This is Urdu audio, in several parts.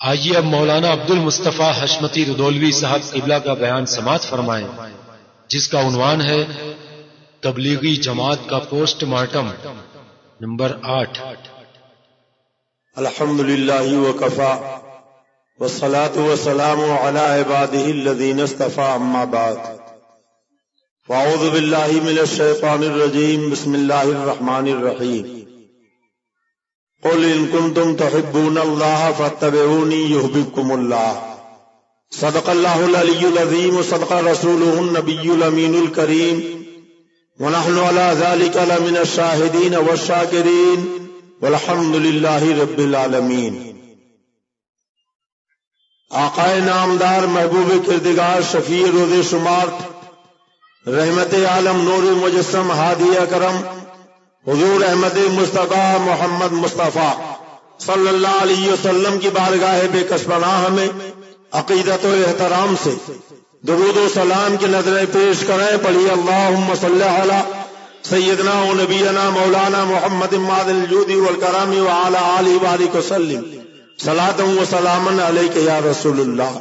آئیے اب مولانا عبد المصطفیٰ حشمتی رودولوی صاحب قبلہ کا بیان سماعت فرمائیں، جس کا عنوان ہے تبلیغی جماعت کا پوسٹ مارٹم نمبر 8۔ الحمدللہ وکفا والصلاة والسلام علی عباده الذین اصطفى اما بعد فاعوذ باللہ من الشیطان الرجیم بسم اللہ الرحمن الرحیم قل ان کنتم تحبون اللہ فاتبعونی یحببکم اللہ صدق اللہ العلی العظیم وصدق رسولہ النبی الامین الکریم ونحن علی ذلک لمن الشاہدین والشاکرین والحمد للہ رب العالمین۔ آقائے نامدار محبوب کردگار شفیع روز شمار رحمت عالم نور مجسم ہادی اکرم حضور احمد مصطفیٰ محمد مصطفیٰ صلی اللہ علیہ وسلم کی بارگاہ بے کس پناہ میں عقیدت و احترام سے درود و سلام کی نظریں پیش کریں۔ پڑھی اللہم صلی علی سیدنا و نبینا مولانا محمد ماد الجود والکرام وعلی آلہ وآلہ وسلم صلاۃ و سلاما علیک یا رسول اللہ۔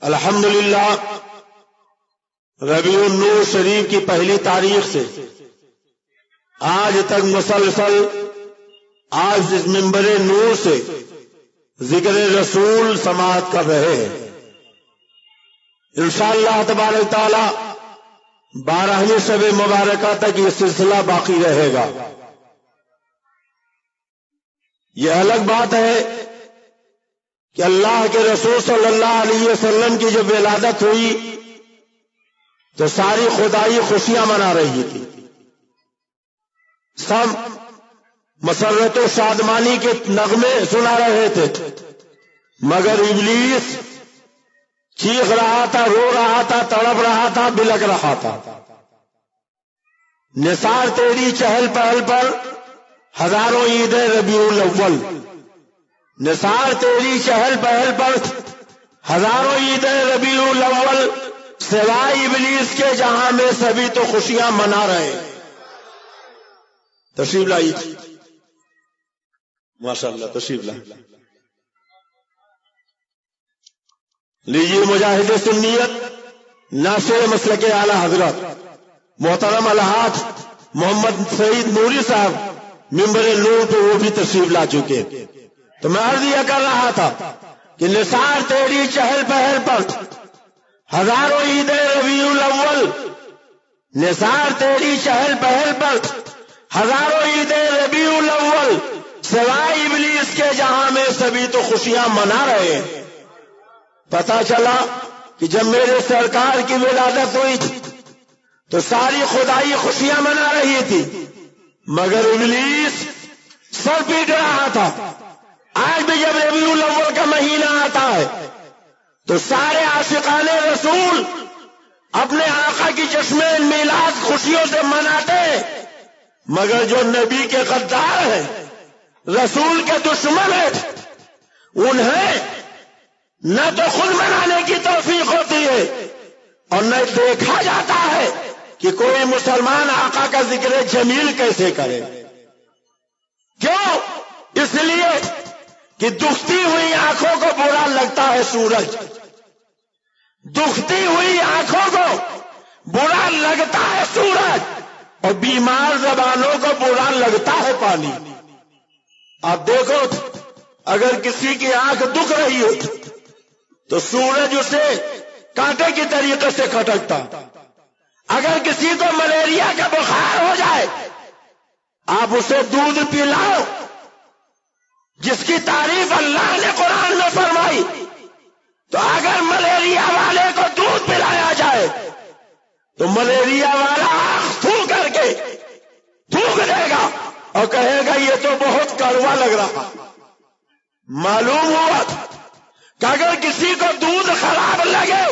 الحمدللہ ربیع النور شریف کی پہلی تاریخ سے آج تک مسلسل آج اس منبر نور سے ذکر رسول سماعت کر رہے ہیں۔ انشاءاللہ تبارک تعالی 12ویں شب مبارکہ تک یہ سلسلہ باقی رہے گا۔ یہ الگ بات ہے کہ اللہ کے رسول صلی اللہ علیہ وسلم کی جب ولادت ہوئی تو ساری خدائی خوشیاں منا رہی تھی، سب مسرت و شادمانی کے نغمے سنا رہے تھے، مگر ابلیس چیخ رہا تھا، رو رہا تھا، تڑپ رہا تھا، بلک رہا تھا۔ نثار تیری چہل پہل پر ہزاروں عید ربیع الاول، نثار تیری چہل پہل پر ہزاروں عید ربیع الاول، سوائے ابلیس کے جہاں میں سبھی تو خوشیاں منا رہے ہیں۔ تشریف لائی ماشاءاللہ، تشریف لائی لیجیے۔ مجاہد سنیت ناصر مسلک اعلی حضرت محترم الحاج محمد سعید نوری صاحب ممبر نور پہ وہ بھی تشریف لا چکے۔ تو میں عرض یہ کر رہا تھا کہ نثار تیری چہل پہل پر ہزاروں عید ربیع الاول، نثار تیری چہل پہل پر ہزاروں عید ربیع الاول، سوائے ابلیس کے جہاں میں سبھی تو خوشیاں منا رہے ہیں۔ پتا چلا کہ جب میرے سرکار کی ولادت ہوئی تو ساری خدائی خوشیاں منا رہی تھی، مگر ابلیس سر پیٹ رہا تھا۔ آج بھی جب ربیع الاول کا مہینہ آتا ہے تو سارے عاشقان رسول اپنے آقا کی جشن میلاد خوشیوں سے مناتے، مگر جو نبی کے غدار ہیں، رسول کے دشمن ہیں، انہیں نہ تو خود منانے کی توفیق ہوتی ہے اور نہ دیکھا جاتا ہے کہ کوئی مسلمان آقا کا ذکر جمیل کیسے کرے۔ کیوں؟ اس لیے کہ دکھتی ہوئی آنکھوں کو برا لگتا ہے سورج، دکھتی ہوئی آنکھوں کو برا لگتا ہے سورج، اور بیمار زبانوں کو برا لگتا ہے پانی۔ آپ دیکھو، اگر کسی کی آنکھ دکھ رہی ہو تو سورج اسے کانٹے کی طریقے سے کھٹکتا۔ اگر کسی کو ملیریا کا بخار ہو جائے، آپ اسے دودھ پلاؤ جس کی تعریف اللہ نے قرآن میں فرمائی، تو اگر ملیریا والے کو دودھ پلایا جائے تو ملیریا والا آنکھ تھوک کر کے تھوک دے گا اور کہے گا یہ تو بہت کڑوا لگ رہا۔ معلوم ہوا کہ اگر کسی کو دودھ خراب لگے،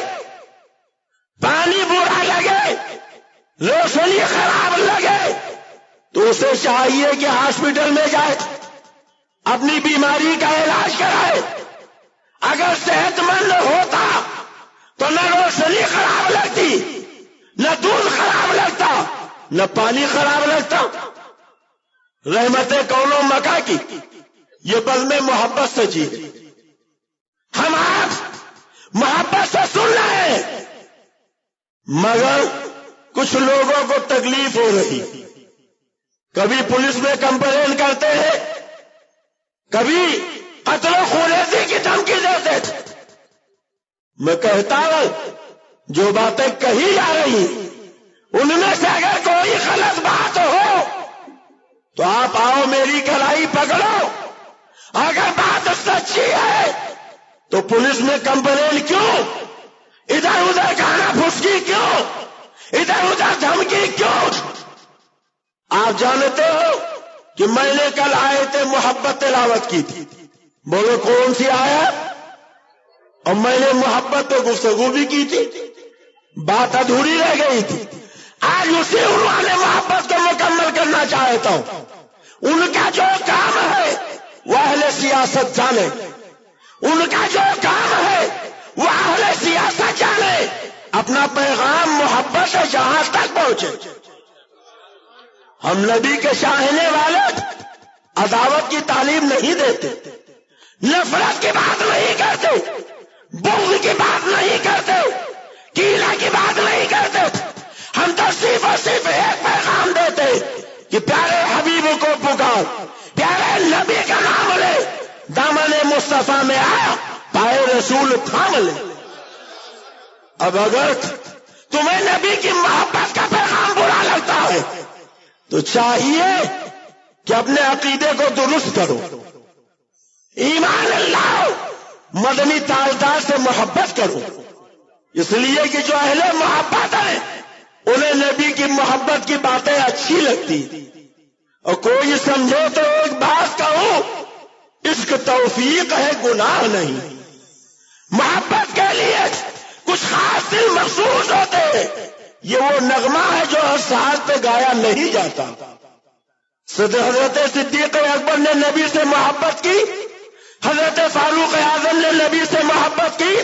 پانی برا لگے، روشنی خراب لگے، تو اسے چاہیے کہ ہاسپٹل میں جائے، اپنی بیماری کا علاج کرائے۔ اگر صحت مند ہوتا تو نہ روشنی خراب لگتی، نہ دودھ خراب لگتا، نہ پانی خراب لگتا۔ رحمت کون و مکہ کی یہ بزم محبت سے جی ہم آپ محبت سے سن رہے ہیں، مگر کچھ لوگوں کو تکلیف ہو رہی، کبھی پولیس میں کمپلین کرتے ہیں، کبھی قتل و خونریزی کی دھمکی دیتے تھے۔ میں کہتا ہوں جو باتیں کہی جا رہی ان میں سے اگر کوئی غلط بات ہو تو آپ آؤ میری کلائی پکڑو، اگر بات سچی ہے تو پولیس میں کمپلین کیوں، ادھر ادھر گانا پھسکی کیوں، ادھر ادھر دھمکی کیوں؟ آپ جانتے ہو کہ میں نے کل آیت محبت تلاوت کی تھی، بولو کون سی آیت؟ اور میں نے محبت پہ گفتگو بھی کی تھی، بات ادھوری رہ گئی تھی۔ آج اسی عنوان محبت کو مکمل کرنا چاہتا ہوں۔ ان کا جو کام ہے وہ اہل سیاست جانے، ان کا جو کام ہے وہ اہل سیاست جانے، اپنا پیغام محبت سے جہاں تک پہنچے۔ ہم نبی کے چاہنے والے عداوت کی تعلیم نہیں دیتے، نفرت کی بات نہیں کرتے، بغض کی بات نہیں کرتے، کینہ کی بات نہیں کرتے۔ ہم تو صرف اور صرف ایک پیغام دیتے کہ پیارے حبیب کو پکار، پیارے نبی کا نام لے، دامن مصطفیٰ میں آیا، پائے رسول تھام لے۔ اب اگر تمہیں نبی کی محبت کا پیغام برا لگتا ہے تو چاہیے کہ اپنے عقیدے کو درست کرو، ایمان اللہ، مدنی تاجدار سے محبت کرو، اس لیے کہ جو اہل محبت ہیں انہیں نبی کی محبت کی باتیں اچھی لگتی، اور کوئی سمجھے تو ایک بات کہوں، عشق توفیق ہے، گناہ نہیں۔ محبت کے لیے کچھ خاص دل مخصوص ہوتے ہیں، یہ وہ نغمہ ہے جو ہر سال پہ گایا نہیں جاتا۔ حضرت صدیق اکبر نے نبی سے محبت کی، حضرت فاروق اعظم نے نبی سے محبت کی،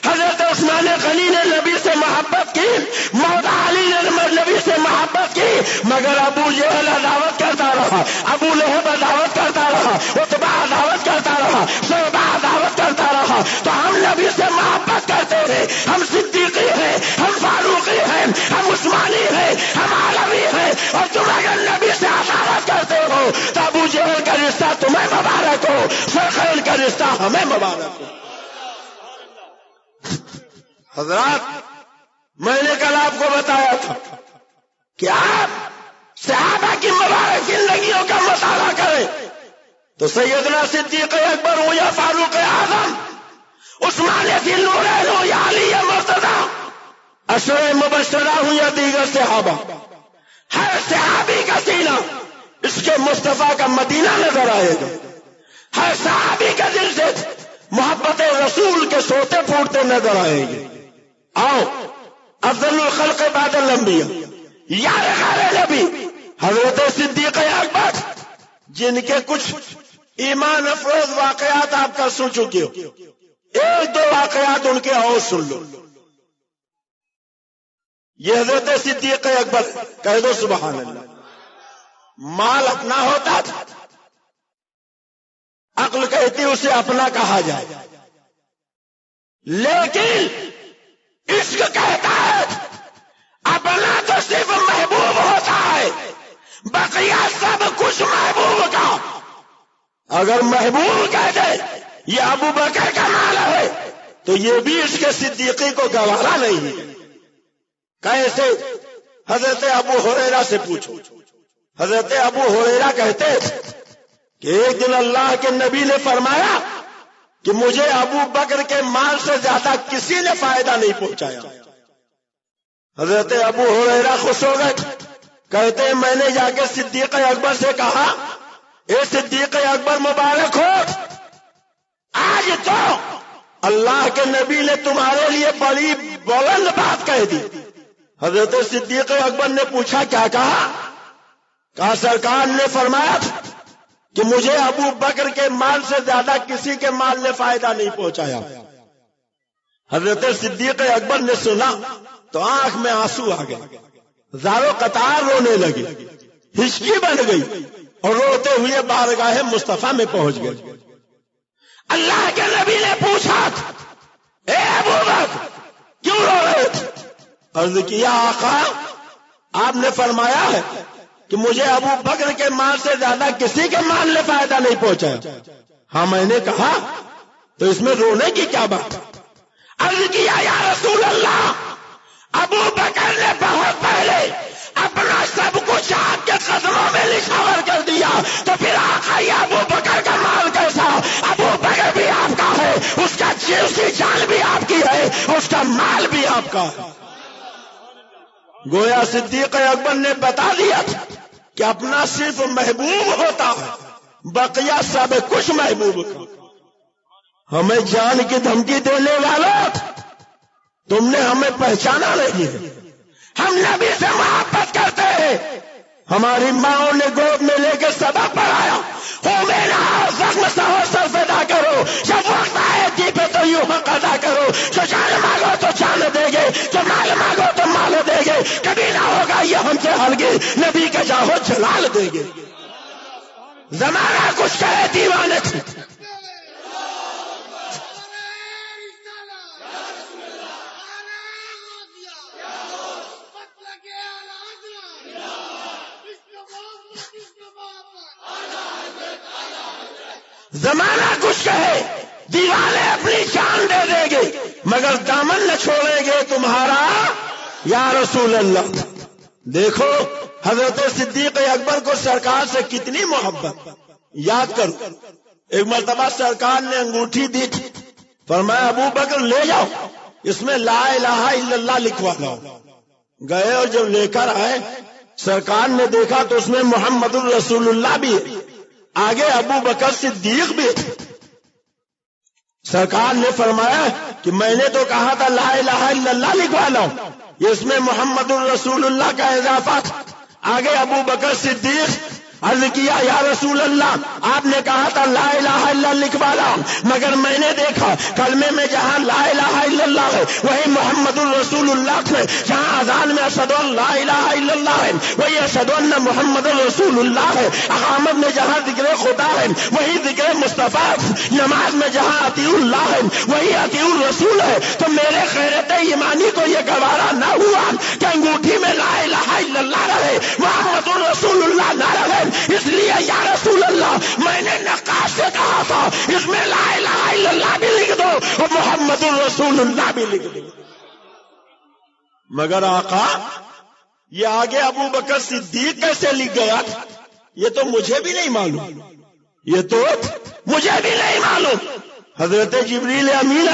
حضرت عثمان غنی نے نبی سے محبت کی، مولا علی نے نبی سے محبت کی، مگر ابو جہل عداوت کرتا رہا، ابو لہب عداوت کرتا رہا، عتبہ عداوت کرتا رہا، شیبہ عداوت کرتا رہا۔ تو ہم نبی سے محبت کرتے ہیں، ہم صدیقی ہیں، ہم فاروقی ہیں، ہم عثمانی ہیں، ہم عالمی ہیں، اور تم اگر نبی سے عداوت کرتے ہو تو ابو جہل کا رشتہ تمہیں مبارک ہو، شیخین کا رشتہ ہمیں مبارک ہو۔ حضرات، میں نے کل آپ کو بتایا تھا کہ آپ صحابہ کی مبارک زندگیوں کا مطالعہ کریں تو سیدنا صدیق اکبر ہو یا فاروق اعظم، عثمان ذی النورین ہو یا علی مرتضی، عشرہ مبشرہ ہوں یا دیگر صحابہ، ہر صحابی کا سینہ اس کے مصطفیٰ کا مدینہ نظر آئے گا، ہر صحابی کا دل سے محبت رسول کے سوتے پھوٹتے نظر آئیں گے۔ آؤ، افضل الخلق بعد الانبیاء، یار غار نبی حضرت صدیق اکبر، جن کے کچھ ایمان افروز واقعات آپ کا سن چکے ہو، ایک دو واقعات ان کے اور سن لو۔ یہ حضرت صدیق اکبر، کہہ دو سبحان اللہ، مال اپنا ہوتا تھا، عقل کہتی اسے اپنا کہا جائے، لیکن عشق کہتا ہے اپنا تو صرف محبوب ہوتا ہے، بقیہ سب کچھ محبوب کا۔ اگر محبوب کہہ دے یہ ابو بکر کا مال ہے تو یہ بھی اس کے صدیقی کو گوارا نہیں ہے۔ کیسے؟ حضرت ابو ہریرہ سے پوچھو۔ حضرت ابو ہریرہ کہتے کہ ایک دن اللہ کے نبی نے فرمایا کہ مجھے ابو بکر کے مال سے زیادہ کسی نے فائدہ نہیں پہنچایا۔ حضرت ابو ہریرہ خوش ہو گئے، کہتے ہیں میں نے جا کے صدیق اکبر سے کہا، اے صدیق اکبر مبارک ہو، آج تو اللہ کے نبی نے تمہارے لیے بڑی بلند بات کہہ دی۔ حضرت صدیق اکبر نے پوچھا کیا کہا سرکار نے فرمایا کہ مجھے ابو بکر کے مال سے زیادہ کسی کے مال نے فائدہ نہیں پہنچایا۔ حضرت صدیق اکبر نے سنا تو آنکھ میں آنسو آ گئے، زاروں قطار رونے لگے، ہچکی بن گئی، اور روتے ہوئے بارگاہ مصطفیٰ میں پہنچ گئے. اللہ کے نبی نے پوچھا اے ابو بکر کیوں رو رہے تھے؟ عرض کیا آقا آپ نے فرمایا ہے کہ مجھے ابو بکر کے مال سے زیادہ کسی کے مال نے فائدہ نہیں پہنچا. ہاں میں نے کہا تو اس میں رونے کی کیا بات؟ عرض کیا یا رسول اللہ ابو بکر نے بہت پہلے اپنا سب کچھ آپ کے قدموں میں نچھاور کر دیا تو پھر آقا یہ ابو بکر کا مال کیسا؟ ابو بکر بھی آپ کا ہے، اس کا اس کی جان بھی آپ کی ہے، اس کا مال بھی آپ کا ہے. گویا صدیق اکبر نے بتا دیا تھا کہ اپنا صرف محبوب ہوتا ہے، بقیہ سب کچھ محبوب کا. ہمیں جان کی دھمکی دینے والا تم نے ہمیں پہچانا نہیں ہے. ہم نبی سے محبت کرتے ہیں. ہماری ماں نے گود میں لے کے سبق پڑھایا ہو میرا زخم سہو سر پیدا کرو، جب وقت آئے جی پہ تو یوں حق ادا کرو. جو جان مانگو تو جان دے گے، جو مال مانگو تو مال دے گے. کبھی نہ ہوگا یہ ہم سے ہرگز، نبی کا جاہو جلال دے گے. زمانہ کچھ کہے دیوانے تھے. زمانہ کچھ کہے دیوانے اپنی جان دے دیں گے مگر دامن نہ چھوڑیں گے تمہارا یا رسول اللہ. دیکھو حضرت صدیق اکبر کو سرکار سے کتنی محبت. یاد کرو ایک مرتبہ سرکار نے انگوٹھی دی تھی، فرمایا ابو بکر لے جاؤ اس میں لا الہ الا اللہ لکھوا لاؤ. گئے اور جب لے کر آئے سرکار نے دیکھا تو اس میں محمد الرسول اللہ بھی ہے، آگے ابو بکر صدیق بھی تھے. سرکار نے فرمایا کہ میں نے تو کہا تھا لا الہ الا اللہ لکھوا لاؤ، یہ اس میں محمد الرسول اللہ کا اضافہ تھا. آگے ابو بکر صدیق عرض کیا یا رسول اللہ آپ نے کہا تھا لا الہ الا اللہ لکھوا لاؤ، مگر میں نے دیکھا کلمے میں جہاں لا الہ الا اللہ ہے وہی محمد الرسول اللہ ہے، جہاں اذان میں اشہد ان لا الہ الا اللہ ہے وہی اشہد ان محمد الرسول اللہ ہے. اقامت میں جہاں ذکر خدا ہے وہی ذکر مصطفیٰ. نماز میں جہاں اطیع اللہ ہے وہی اطیع الرسول ہے. تو میرے غیرت ایمانی کو یہ گوارا نہ ہوا کہ انگوٹھی میں لا الہ الا اللہ رہے محمد الرسول اللہ نہ رہے. اس لیے یا رسول اللہ میں نے نقاش سے کہا تھا اس میں لا الہ الا اللہ بھی لکھ دو اور محمد الرسول اللہ بھی لکھ دو. مگر آقا یہ آگے ابو بکر صدیق کیسے لکھ گیا یہ تو مجھے بھی نہیں معلوم، یہ تو مجھے بھی نہیں معلوم. حضرت جبریل امین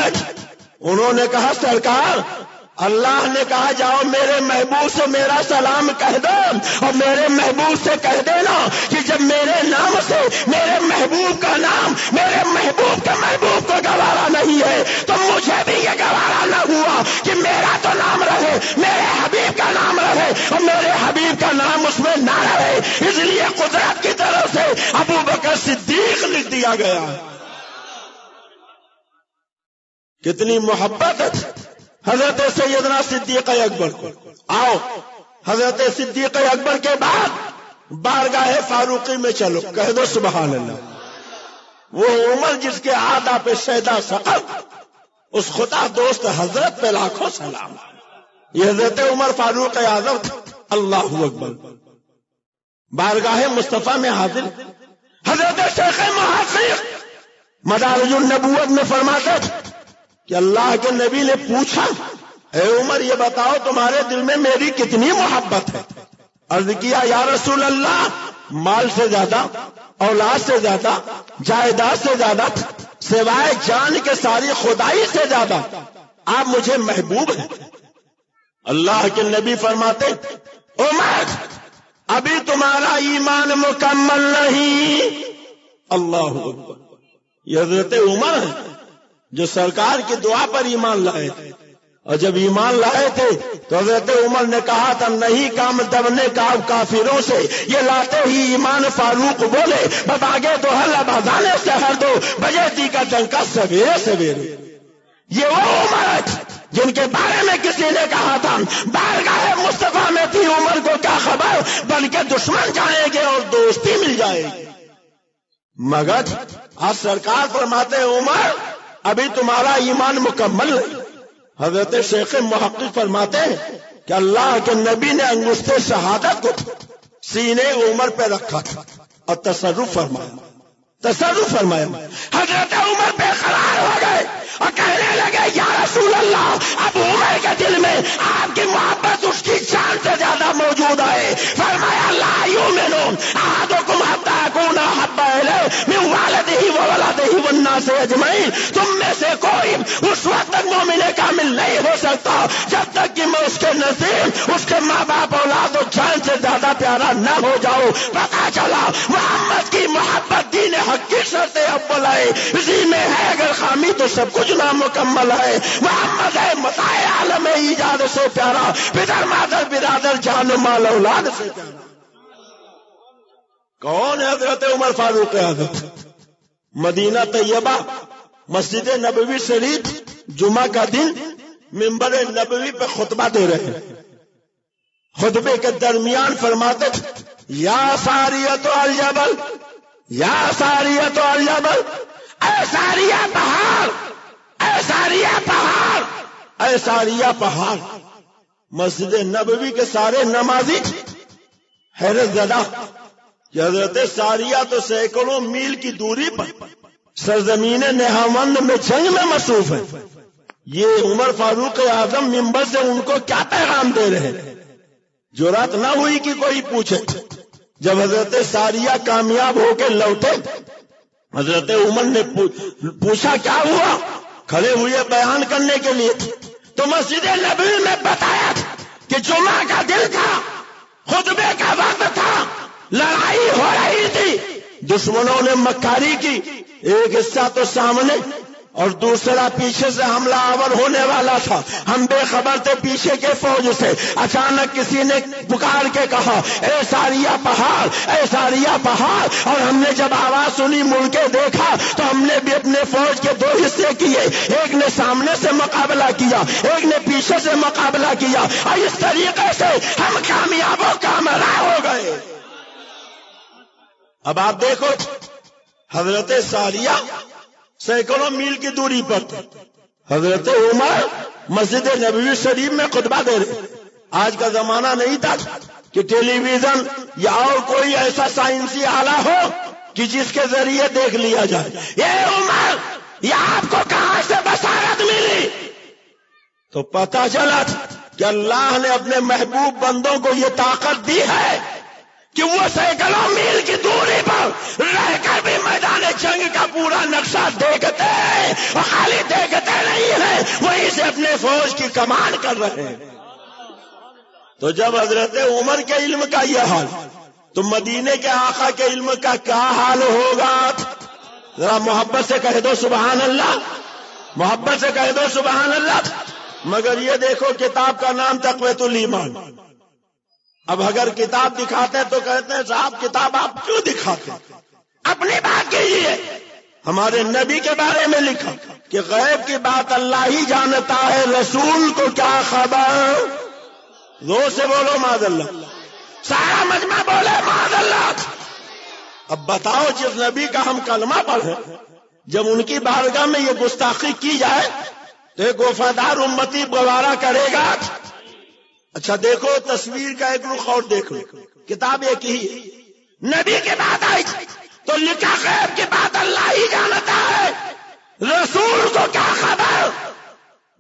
انہوں نے کہا سرکار اللہ نے کہا جاؤ میرے محبوب سے میرا سلام کہہ دو اور میرے محبوب سے کہہ دینا کہ جب میرے نام سے میرے محبوب کا نام میرے محبوب کے محبوب کو گوارا نہیں ہے تو مجھے بھی یہ گوارا نہ ہوا کہ میرا تو نام رہے، میرے حبیب کا نام رہے اور میرے حبیب کا نام اس میں نہ رہے. اس لیے قدرت کی طرف سے ابو بکر صدیق لکھ دیا گیا. کتنی محبت ہے حضرت سیدنا صدیق اکبر کو. آؤ حضرت صدیق اکبر کے بعد بارگاہ فاروقی میں چلو، کہہ دو سبحان اللہ. وہ عمر جس کے عادہ پہ شیدا سقط اس خدا دوست حضرت پہ لاکھوں سلام. یہ حضرت عمر فاروق اعظم تھا. اللہ اکبر. بارگاہ مصطفیٰ میں حاضر حضرت شیخ محقق مدارج النبوت میں فرماتے تھے کہ اللہ کے نبی نے پوچھا اے عمر یہ بتاؤ تمہارے دل میں میری کتنی محبت ہے؟ عرض کیا یا رسول اللہ مال سے زیادہ، اولاد سے زیادہ، جائیداد سے زیادہ، سوائے جان کے ساری خدائی سے زیادہ آپ مجھے محبوب ہیں. اللہ کے نبی فرماتے عمر ابھی تمہارا ایمان مکمل نہیں. اللہ اکبر. یہ حضرت عمر ہے جو سرکار کی دعا پر ایمان لائے تھے، اور جب ایمان لائے تھے تو حضرت عمر نے کہا تھا نہیں کام دبنے کا کافروں سے. یہ لاتے ہی ایمان فاروق بولے بس آگے تو حل بازانے سے ہر دو بجے تھی کا ڈنکا سویرے سویرے. یہ وہ عمر جن کے بارے میں کسی نے کہا تھا بارگاہ مصطفیٰ میں تھی عمر کو کیا خبر، بلکہ دشمن جائیں گے اور دوستی مل جائے گی۔ مگر آج سرکار فرماتے ہیں عمر ابھی تمہارا ایمان مکمل نہیں۔ حضرت شیخ محقق فرماتے ہیں کہ اللہ کے نبی نے انگشت شہادت کو سینے عمر پہ رکھا تھا اور تصرف فرمایا۔ حضرت عمر بے قرار ہو گئے اور کہنے لگے یا رسول اللہ، اب عمر کے دل میں آپ کی محبت اس کی جان سے زیادہ موجود ہے۔ فرمایا لا یؤمن احدکم حتی اکون احب الیہ من والدہ وولدہ والناس اجمعین، تم میں سے کوئی اس وقت تک مومن کامل نہیں ہو سکتا جب تک کہ میں اس کے نزدیک اس کے ماں باپ اولاد و جان سے زیادہ پیارا نہ ہو جاؤں۔ پتا چلا محمد کی محبت دین حق کی شرط اول ہے، اسی میں ہے اگر خامی تو سب کچھ نامکمل ہے۔ محمد ہے متاع عالم ایجاد سے پیارا، پدر مادر برادر جان و مال اولاد سے پیارا۔ کون ہے حضرت عمر فاروق اعظم؟ مدینہ طیبہ مسجد نبوی شریف جمعہ کا دن منبر نبوی پہ خطبہ دے رہے ہیں۔ خطبے کے درمیان فرماتے یا ساریۃ الجبل، یا ساریۃ الجبل، اے ساریہ پہاڑ، اے ساریہ پہاڑ، اے ساریہ پہاڑ۔ مسجد نبوی کے سارے نمازی حیرت زدہ کہ حضرت ساریہ تو سینکڑوں میل کی دوری پر سرزمین نہاوند میں جنگ میں مصروف ہے، یہ عمر فاروق اعظم منبر سے ان کو کیا پیغام دے رہے ہیں؟ جرات نہ ہوئی کہ کوئی پوچھے۔ جب حضرت ساریہ کامیاب ہو کے لوٹے، حضرت عمر نے پوچھا کیا ہوا، کھڑے ہوئے بیان کرنے کے لیے، تو مسجد نبوی میں بتایا کہ جمعہ کا دن تھا، خطبے کا وقت تھا، لڑائی ہو رہی تھی، دشمنوں نے مکاری کی، ایک حصہ تو سامنے اور دوسرا پیچھے سے حملہ آور ہونے والا تھا۔ ہم بے خبر تھے پیچھے کے فوج سے۔ اچانک کسی نے پکار کے کہا اے ساریہ پہاڑ، اے ساریہ پہاڑ، اور ہم نے جب آواز سنی مڑ کے دیکھا تو ہم نے بھی اپنے فوج کے دو حصے کیے، ایک نے سامنے سے مقابلہ کیا، ایک نے پیچھے سے مقابلہ کیا، اور اس طریقے سے ہم کامیاب و کامرا ہو گئے۔ اب آپ دیکھو حضرت ساریہ سینکڑوں میل کی دوری پر تھے، حضرت عمر مسجد نبوی شریف میں خطبہ دے رہے۔ آج کا زمانہ نہیں تھا کہ ٹیلی ویژن یا اور کوئی ایسا سائنسی آلہ ہو کہ جس کے ذریعے دیکھ لیا جائے یہ عمر یہ آپ کو کہاں سے بصارت ملی؟ تو پتا چلا کہ اللہ نے اپنے محبوب بندوں کو یہ طاقت دی ہے کہ وہ سینکڑوں میل کی دوری پر رہ کر بھی میدان جنگ کا پورا نقشہ دیکھتے ہیں، اور خالی دیکھتے نہیں ہیں، وہیں سے اپنے فوج کی کمان کر رہے ہیں۔ تو جب حضرت عمر کے علم کا یہ حال، تو مدینے کے آقا کے علم کا کیا حال ہوگا؟ ذرا محبت سے کہہ دو سبحان اللہ، محبت سے کہہ دو سبحان اللہ۔ مگر یہ دیکھو کتاب کا نام تقویۃ الایمان، اب اگر کتاب دکھاتے تو کہتے ہیں صاحب کتاب آپ کیوں دکھاتے؟ اپنی بات کیجیے۔ ہمارے نبی کے بارے میں لکھا کہ غیب کی بات اللہ ہی جانتا ہے، رسول کو کیا خبر؟ زور سے بولو معاذ اللہ، سارا مجمع بولے معاذ اللہ۔ اب بتاؤ جس نبی کا ہم کلمہ پڑھیں، جب ان کی بارگاہ میں یہ گستاخی کی جائے تو ایک وفادار امتی گوارا کرے گا؟ اچھا دیکھو تصویر کا ایک رخ اور دیکھ لو، کتاب ایک ہی، نبی کی بات آئی تو لکھا غیب کی بات اللہ ہی جانتا ہے، رسول کو کیا خبر؟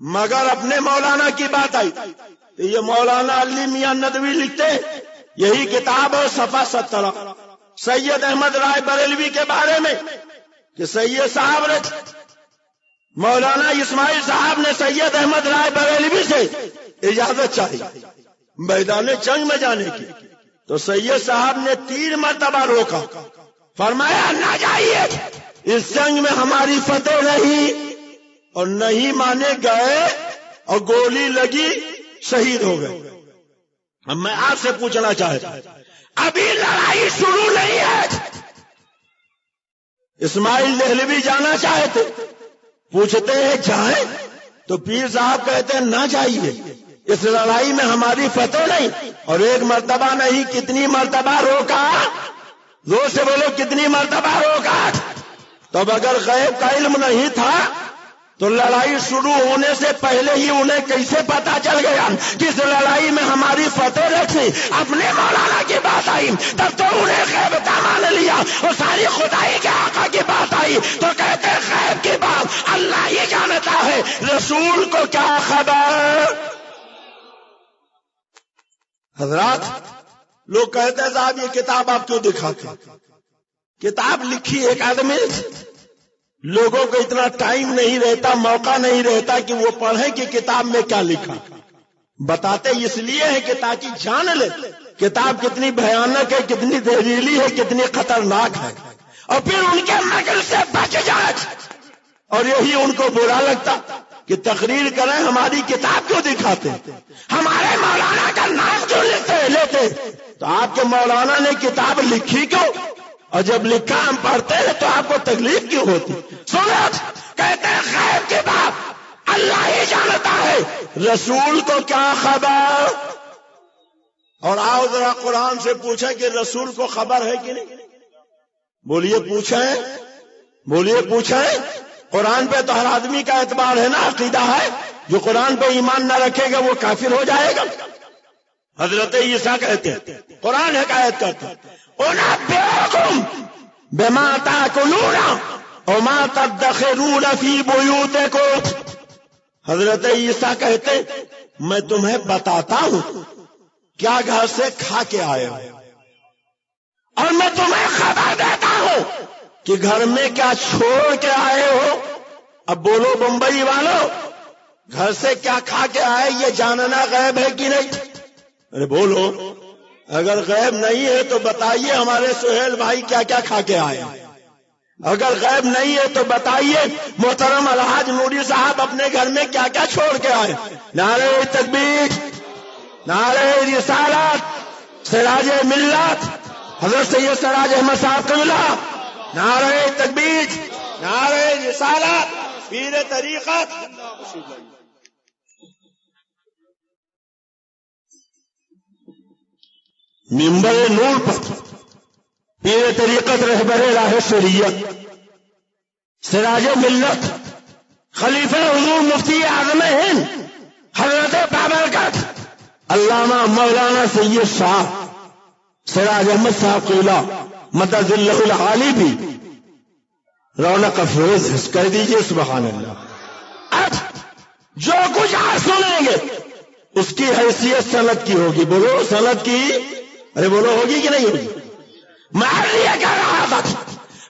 مگر اپنے مولانا کی بات آئی تو یہ مولانا علی میاں ندوی لکھتے ہیں، یہی کتاب ہے صفحہ 17 سید احمد رائے بریلوی کے بارے میں کہ سید صاحب نے، مولانا اسماعیل صاحب نے سید احمد رائے بریلوی سے اجازت چاہی میدان جنگ میں جانے کی، تو سید صاحب نے 3 مرتبہ روکا، فرمایا نہ جائیے، اس جنگ میں ہماری فتح نہیں، اور نہیں مانے گئے اور گولی لگی، شہید ہو گئے۔ اب میں آپ سے پوچھنا چاہتا ہوں، ابھی لڑائی شروع نہیں ہے، اسماعیل دہلوی جانا چاہتے، پوچھتے ہیں جائیں؟ تو پیر صاحب کہتے ہیں نہ جائیے، اس لڑائی میں ہماری فتح نہیں. اور ایک مرتبہ نہیں، کتنی مرتبہ روکا؟ زور سے بولو، کتنی مرتبہ روکا؟ تو اب اگر غیب کا علم نہیں تھا تو لڑائی شروع ہونے سے پہلے ہی انہیں کیسے پتا چل گیا کہ اس لڑائی میں ہماری فتح رکھی؟ اپنے مولانا کی بات آئی تب تو انہیں غیب کا مان لیا، اور ساری خدائی کے آقا کی بات آئی تو کہتے غیب کی بات اللہ ہی جانتا ہے، رسول کو کیا خبر؟ حضرات، لوگ کہتے ہیں صاحب یہ کتاب آپ کیوں دکھاتے؟ کتاب لکھی ایک آدمی، لوگوں کو اتنا ٹائم نہیں رہتا، موقع نہیں رہتا کہ وہ پڑھیں کہ کتاب میں کیا لکھا. بتاتے اس لیے ہے کہ تاکہ جان لے کتاب کتنی بھیانک ہے، کتنی زہریلی ہے، کتنی خطرناک ہے، اور پھر ان کے مکر سے بچ جائے. اور یہی ان کو برا لگتا کہ تقریر کریں، ہماری کتاب کیوں دکھاتے، ہمارے مولانا کا نام کیوں لیتے. تو آپ کے مولانا نے کتاب لکھی کیوں؟ اور جب لکھا ہم پڑھتے ہیں تو آپ کو تکلیف کیوں ہوتی؟ سنت کہتے ہیں غیب کی بات اللہ ہی جانتا ہے، رسول کو کیا خبر؟ اور آؤ ذرا قرآن سے پوچھیں کہ رسول کو خبر ہے کہ نہیں. بولیے پوچھیں. قرآن پہ تو ہر آدمی کا اعتبار ہے نا، عقیدہ ہے. جو قرآن پہ ایمان نہ رکھے گا وہ کافر ہو جائے گا. حضرت عیسیٰ کہتے ہیں، قرآن حکایت کرتا ہے، أُنَبِّئُكُم بِمَا تَأْكُلُونَ وَمَا تَدَّخِرُونَ فِي بُيُوتِكُمْ. حضرت عیسیٰ کہتے میں تمہیں بتاتا ہوں کیا گھر سے کھا کے آئے ہو، اور میں تمہیں خبر دیتا ہوں کہ گھر میں کیا چھوڑ کے آئے ہو. اب بولو بمبئی والو، گھر سے کیا کھا کے آئے یہ جاننا غیب ہے کہ نہیں؟ ارے بولو، اگر غیب نہیں ہے تو بتائیے ہمارے سہیل بھائی کیا کیا کھا کے آئے. اگر غیب نہیں ہے تو بتائیے محترم الحاج نوری صاحب اپنے گھر میں کیا کیا چھوڑ کے آئے. نعرہ تکبیر، نعرہ رسالت، سراج ملت حضرت سید سراج احمد صاحب قبلہ، نعرہ تکبیر، نعرہ رسالت، پیر طریقت. ممبر نور پر پیر طریقت رہبر راہ شریعت سراج ملت خلیفہ حضور مفتی اعظم ہند حضرت بابرکت علامہ مولانا سید صاحب سراج احمد صاحب قبلہ مدد اللہ العالی بھی رونق افروز کر دیجئے. سبحان اللہ. اب جو کچھ آپ سنیں گے اس کی حیثیت سند کی ہوگی. بولو سند کی، ارے بولو ہوگی کہ نہیں ہوگی؟ میں یہ کہہ رہا تھا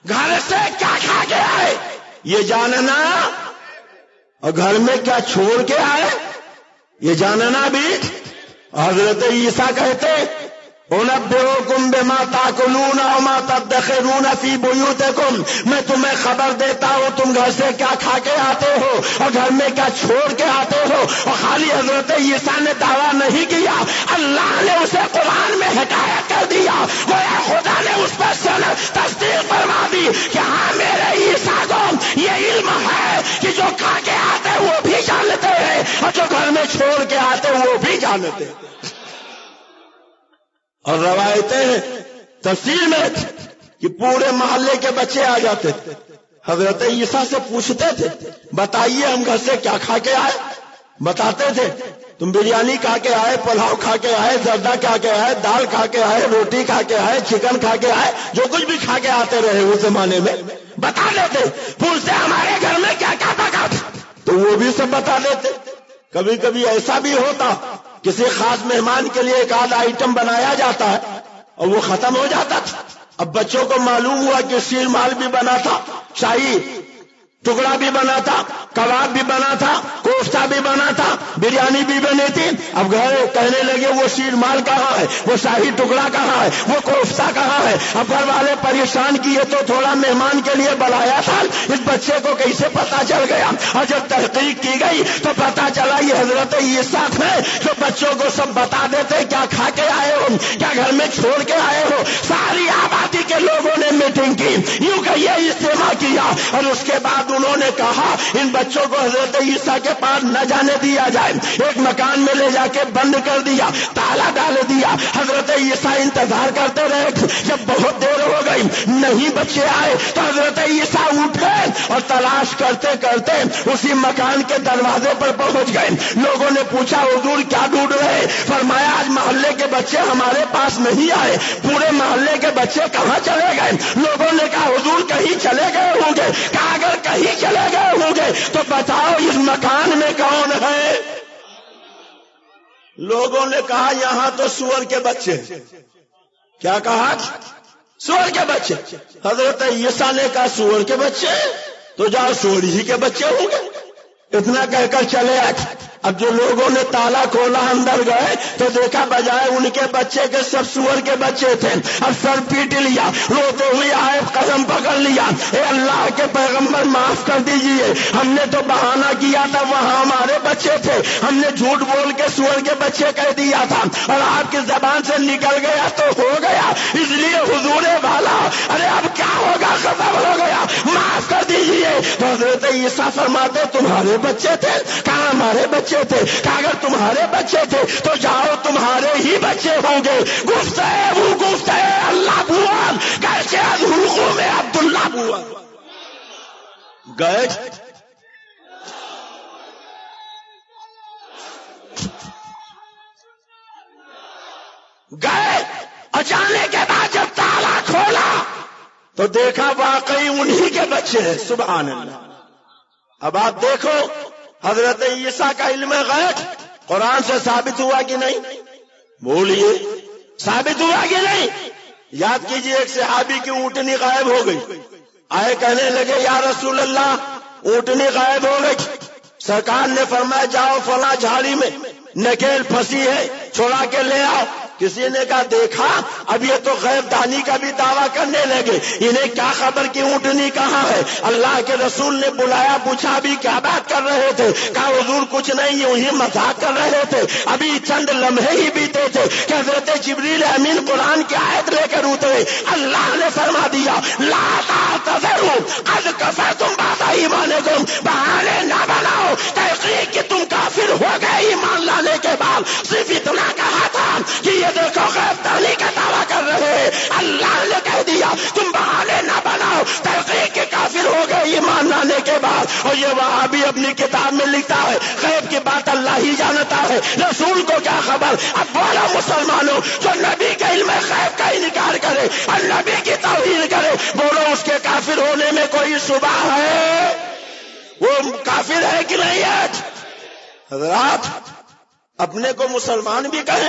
گھر سے کیا کھا کے آئے یہ جاننا، اور گھر میں کیا چھوڑ کے آئے یہ جاننا بھی. حضرت عیسیٰ کہتے أُنَبِّئُكُم بِمَا تَأْكُلُونَ وَمَا تَدَّخِرُونَ فِي بُيُوتِكُم. میں تمہیں خبر دیتا ہوں تم گھر سے کیا کھا کے آتے ہو اور گھر میں کیا چھوڑ کے آتے ہو. اور خالی حضرت عیسیٰ نے دعویٰ نہیں کیا، اللہ نے اسے قرآن میں حکایت کر دیا. گویا خدا نے اس پر تصدیق فرما دی کہ ہاں میرے عیسیٰ کو یہ علم ہے کہ جو کھا کے آتے وہ بھی جانتے ہیں اور جو گھر میں چھوڑ کے آتے وہ بھی جانتے ہیں. اور روایتیں ہیں تفسیر میں کہ پورے محلے کے بچے آ جاتے تھے، حضرت عیسیٰ سے پوچھتے تھے بتائیے ہم گھر سے کیا کھا کے آئے. بتاتے تھے تم بریانی کھا کے آئے، پلاؤ کھا کے آئے، زردہ کھا کے آئے، دال کھا کے آئے، روٹی کھا کے آئے، چکن کھا کے آئے، جو کچھ بھی کھا کے آتے رہے اس زمانے میں بتا دیتے. پوچھتے ہمارے گھر میں کیا کیا پکا تھا تو وہ بھی سب بتا دیتے. کبھی کبھی ایسا بھی ہوتا کسی خاص مہمان کے لیے ایک آدھ آئٹم بنایا جاتا ہے اور وہ ختم ہو جاتا تھا. اب بچوں کو معلوم ہوا کہ شیر مال بھی بنا تھا، شاہی ٹکڑا بھی بنا تھا، کباب بھی بنا تھا، کوفتہ بھی بنا تھا، بریانی بھی بنی تھی. اب گھر کہنے لگے وہ شیر مال کہاں ہے، وہ شاہی ٹکڑا کہاں ہے، وہ کوفتہ کہاں ہے. اب گھر والے پریشان کیے تو تھوڑا مہمان کے لیے بلایا تھا، اس بچے کو کیسے پتا چل گیا. اور جب تحقیق کی گئی تو پتا چلا یہ حضرت عیسیٰ ہے جو بچوں کو سب بتا دیتے کیا کھا کے آئے ہو، کیا گھر میں چھوڑ کے آئے ہو. ساری آبادی کے لوگوں نے مٹ میٹنگ کی، یوں کہ یہ اجتماع کیا، اور اس کے بعد انہوں نے کہا ان بچوں کو حضرت عیسیٰ کے پاس نہ جانے دیا جائے، ایک مکان میں لے جا کے بند کر دیا، تالا ڈال دیا۔ حضرت عیسیٰ انتظار کرتے رہے، جب بہت دیر ہو گئی نہیں بچے آئے تو حضرت عیسیٰ اٹھے اور تلاش کرتے کرتے اسی مکان کے دروازے پر پہنچ گئے۔ لوگوں نے پوچھا حضور کیا ڈھونڈ رہے؟ فرمایا آج محلے کے بچے ہمارے پاس نہیں آئے، پورے محلے کے بچے کہاں چلے گئے؟ لوگوں نے کہا حضور کہیں چلے گئے ہوں گے۔ کہا اگر کہیں چلے گئے ہوں گے تو بتاؤ اس مکان میں کون ہے؟ لوگوں نے کہا یہاں تو سور کے بچے۔ کیا کہا؟ سور کے بچے۔ حضرت عیسیٰ نے کہا سور کے بچے تو جاؤ سور ہی کے بچے ہوں گے۔ اتنا کہہ کر چلے آئے۔ اب جو لوگوں نے تالا کھولا اندر گئے تو دیکھا بجائے ان کے بچے کے سب سور کے بچے تھے۔ اب سر پیٹ لیا، روتے ہوئے آئے، قدم پکڑ لیا، اے اللہ کے پیغمبر معاف کر دیجئے، ہم نے تو بہانہ کیا تھا وہاں ہمارے بچے تھے، ہم نے جھوٹ بول کے سور کے بچے کہہ دیا تھا اور آپ کی زبان سے نکل گیا تو ہو گیا، اس لیے حضور والا ارے اب کیا ہوگا، ختم ہو گیا، معاف کر دیجئے۔ تو حضرت عیسیٰ فرماتے تمہارے بچے تھے؟ کہاں ہمارے بچے تھے؟ کہ اگر تمہارے بچے تھے تو جاؤ تمہارے ہی بچے ہوں گے۔ گفتہ وہ گفتہ اللہ بوال کیسے از حلقوں میں عبداللہ بوال گئے۔ اور جانے کے بعد جب تالا کھولا تو دیکھا واقعی انہی کے بچے ہیں۔ سبحان اللہ۔ اب آپ دیکھو حضرت عیسیٰ کا علم غیب قرآن سے ثابت ہوا کہ نہیں؟ بولیے ثابت ہوا کہ نہیں؟ یاد کیجئے ایک صحابی کی اونٹنی غائب ہو گئی، آئے کہنے لگے یا رسول اللہ اونٹنی غائب ہو گئی۔ سرکار نے فرمایا جاؤ فلاں جھاڑی میں نکیل پھنسی ہے، چھوڑا کے لے آؤ۔ کسی نے کہا دیکھا اب یہ تو غیب دانی کا بھی دعویٰ کرنے لگے، انہیں کیا خبر کہ اونٹنی کہاں ہے؟ اللہ کے رسول نے بلایا، پوچھا ابھی کیا بات کر رہے تھے؟ کہا حضور کچھ نہیں، یوں ہی مذاق کر رہے تھے، ابھی چند لمحے ہی بیتے تھے کہ حضرت جبریل امین قرآن کی آیت لے کر اترے، اللہ نے فرما دیا لا تعتذروا قد کفرتم بعد ایمانکم، بہانے نہ بناؤ، تحقیق کہ تم کافر ہو گئے ایمان لانے کے بعد۔ صرف اتنا کہا تھا کہ یہ دیکھو غیب دانی کا دعویٰ کر رہے ہیں، اللہ نے کہہ دیا تم بہانے نہ بناؤ، تحقیق کے کافر ہو گئے ایمان لانے کے بعد۔ اور یہ وہابی اپنی کتاب میں لکھتا ہے غیب کی بات اللہ ہی جانتا ہے، رسول کو کیا خبر۔ اب بولا مسلمانوں جو نبی کے علم غیب کا انکار کرے اور نبی کی توہین کرے، بولو اس کے کافر ہونے میں کوئی شبہ ہے؟ وہ کافر ہے کہ نہیں ہے؟ حضرات اپنے کو مسلمان بھی کہیں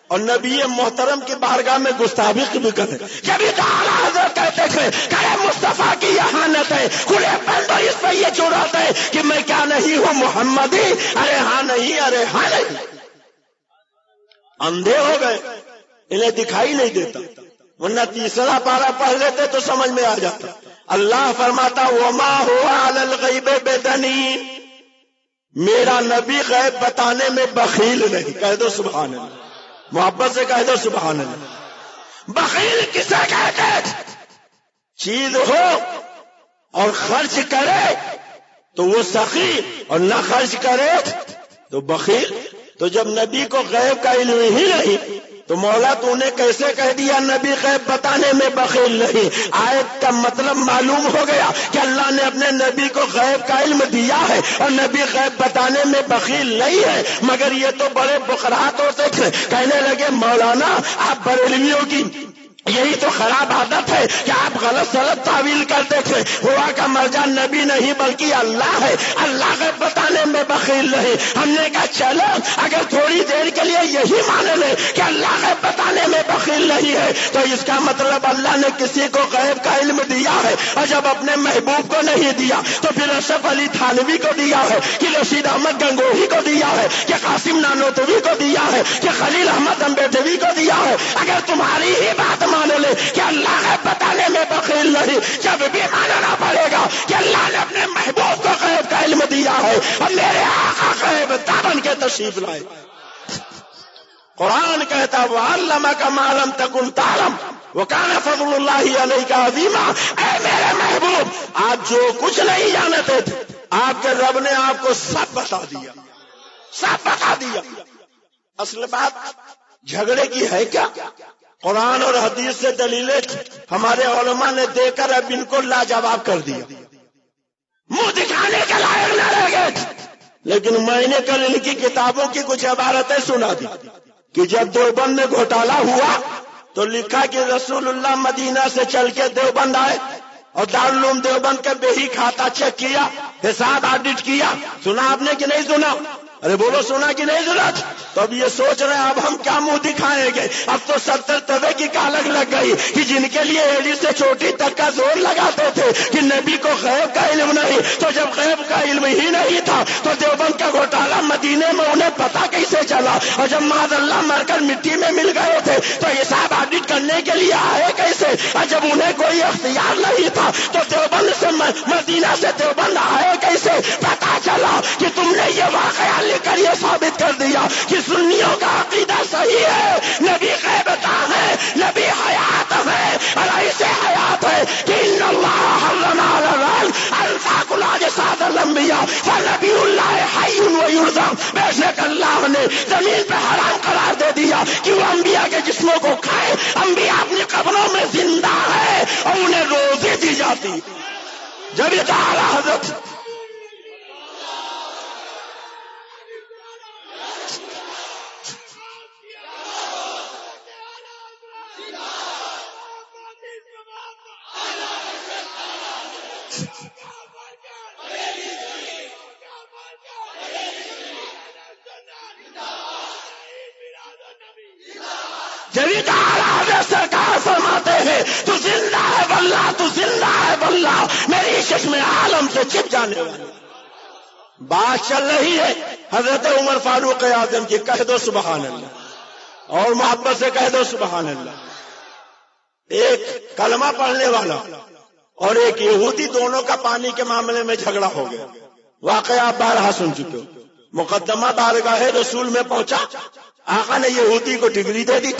اور نبی محترم کی بارگاہ میں گستاخی بھی کریں۔ جبھی تو اعلیٰ حضرت کہتے تھے کہ مصطفیٰ کی اہانت ہے، کھلے بندر اس پہ یہ جرات ہے کہ میں کیا نہیں ہوں محمدی، ارے ہاں نہیں، ارے ہاں نہیں۔ اندھے ہو گئے، انہیں دکھائی نہیں دیتا، ورنہ تیسرا پارہ پڑھ لیتے تو سمجھ میں آ جاتا۔ اللہ فرماتا وما ہوا علی الغیب بدنین، میرا نبی غیب بتانے میں بخیل نہیں۔ کہہ دو سبحان اللہ، محبت سے کہہ دو سبحان اللہ۔ بخیل کسے کہتے؟ چیز ہو اور خرچ کرے تو وہ سخی، اور نہ خرچ کرے تو بخیل۔ تو جب نبی کو غیب کا علم ہی نہیں تو مولا تو نے کیسے کہہ دیا نبی غیب بتانے میں بخیل نہیں؟ آیت کا مطلب معلوم ہو گیا کہ اللہ نے اپنے نبی کو غیب کا علم دیا ہے اور نبی غیب بتانے میں بخیل نہیں ہے۔ مگر یہ تو بڑے بخرات ہوتے تھے، کہنے لگے مولانا آپ بریلویوں کی یہی تو خراب عادت ہے کہ آپ غلط سلط تعویل کرتے تھے، ہوا کا مرجع نبی نہیں بلکہ اللہ ہے، اللہ غیب بتانے میں بخیل نہیں۔ ہم نے کہا چلو اگر تھوڑی دیر کے لیے یہی مان لیں کہ اللہ غیب بتانے میں بخیل نہیں ہے تو اس کا مطلب اللہ نے کسی کو غیب کا علم دیا ہے، اور جب اپنے محبوب کو نہیں دیا تو پھر اشرف علی تھانوی کو دیا ہے، کہ رشید احمد گنگوہی کو دیا ہے، کہ قاسم نانوتوی کو دیا ہے، کہ خلیل احمد امبیڈوی کو دیا ہے۔ اگر تمہاری ہی بات مان لے کہ اللہ غیب بتانے میں بخیل نہیں، جب بھی ماننا پڑے گا کہ اللہ نے اپنے محبوب کو غیب کا علم دیا ہے اور میرے آقا غیب دامن کے تشریف لائے۔ قرآن کہتا وَعَلَّمَكَ مَا لَمْ تَكُنْ تَعْلَمْ، وَكَانَ فَضْلُ اللَّهِ عَلَيْكَ عَظِيمًا۔ اے میرے محبوب، آپ جو کچھ نہیں جانتے تھے آپ کے رب نے آپ کو سب بتا دیا، سب بتا دیا۔ اصل بات جھگڑے کی ہے کیا؟ قرآن اور حدیث سے دلیلیں ہمارے علماء نے دے کر اب ان کو لاجواب کر دیا، منہ دکھانے کے لائق نہ رہ گئے۔ لیکن میں نے کل ان کی کتابوں کی کچھ عبارتیں سنا دی کہ جب دیوبند میں گھوٹالہ ہوا تو لکھا کہ رسول اللہ مدینہ سے چل کے دیوبند آئے اور دارالعلوم دیوبند کا بہی کھاتا چیک کیا، حساب آڈٹ کیا۔ سنا آپ نے کہ نہیں سنا؟ ارے بولو، سنا کہ نہیں سنا؟ تو اب یہ سوچ رہے ہیں اب ہم کیا منہ دکھائیں گے؟ اب تو 70 طبع کی کالک لگ گئی کہ جن کے لیے ایڑی سے چوٹی تک کا زور لگاتے تھے کہ نبی کو غیب کا علم نہیں، تو جب غیب کا علم ہی نہیں تھا تو دیوبند کا گھوٹالہ مدینے میں انہیں پتا کیسے چلا؟ اور جب معاذ اللہ مر کر مٹی میں مل گئے تھے تو حساب آڈٹ کرنے کے لیے آئے کیسے؟ اور جب انہیں کوئی اختیار نہیں تھا تو دیوبند سے مدینہ سے دیوبند آئے کیسے؟ پتا چلا کہ تم نے یہ واقعہ لے کر یہ ثابت کر دیا کہ سنیوں کا عقیدہ صحیح ہے، نبی غیبتا ہے، نبی حیات ہے، اور ایسے حیات ہے کہ ان اللہ حرم علی الرجل ان تاکل اجساد الانبیاء فنبی اللہ حی و یرزق۔ بے شک اللہ نے زمین پہ حرام قرار دے دیا کہ وہ انبیاء کے جسموں کو کھائے، انبیاء اپنی قبروں میں زندہ ہے اور انہیں روزی دی جاتی۔ جب یہ تعالی حضرت سرکار فرماتے ہیں تو زندہ ہے واللہ، تو زندہ ہے واللہ، میری چشم عالم سے چھپ جانے والی بات چل رہی ہے حضرت عمر فاروق اعظم کی، کہہ دو سبحان اللہ، اور محبت سے کہہ دو سبحان اللہ۔ ایک کلمہ پڑھنے والا اور ایک یہودی، دونوں کا پانی کے معاملے میں جھگڑا ہو گیا، واقعہ آپ بارہا سن چکے ہو۔ مقدمہ بارگاہ رسول میں پہنچا، آقا نے یہودی کو ڈگری دے دی،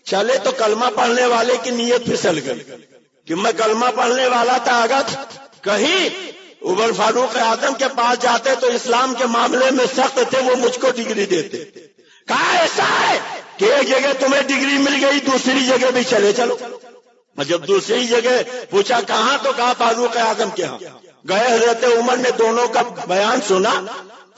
چلے تو کلمہ پڑھنے والے کی نیت پھسل گئی کہ میں کلمہ پڑھنے والا تھا، اگر کہیں عمر فاروق اعظم کے پاس جاتے تو اسلام کے معاملے میں سخت تھے، وہ مجھ کو ڈگری دیتے۔ کہا ایسا ہے کہ ایک جگہ تمہیں ڈگری مل گئی، دوسری جگہ بھی چلے چلو۔ اور جب دوسری جگہ پوچھا کہاں، تو کہا فاروق اعظم کے ہاں گئے۔ حضرت عمر نے دونوں کا بیان سنا،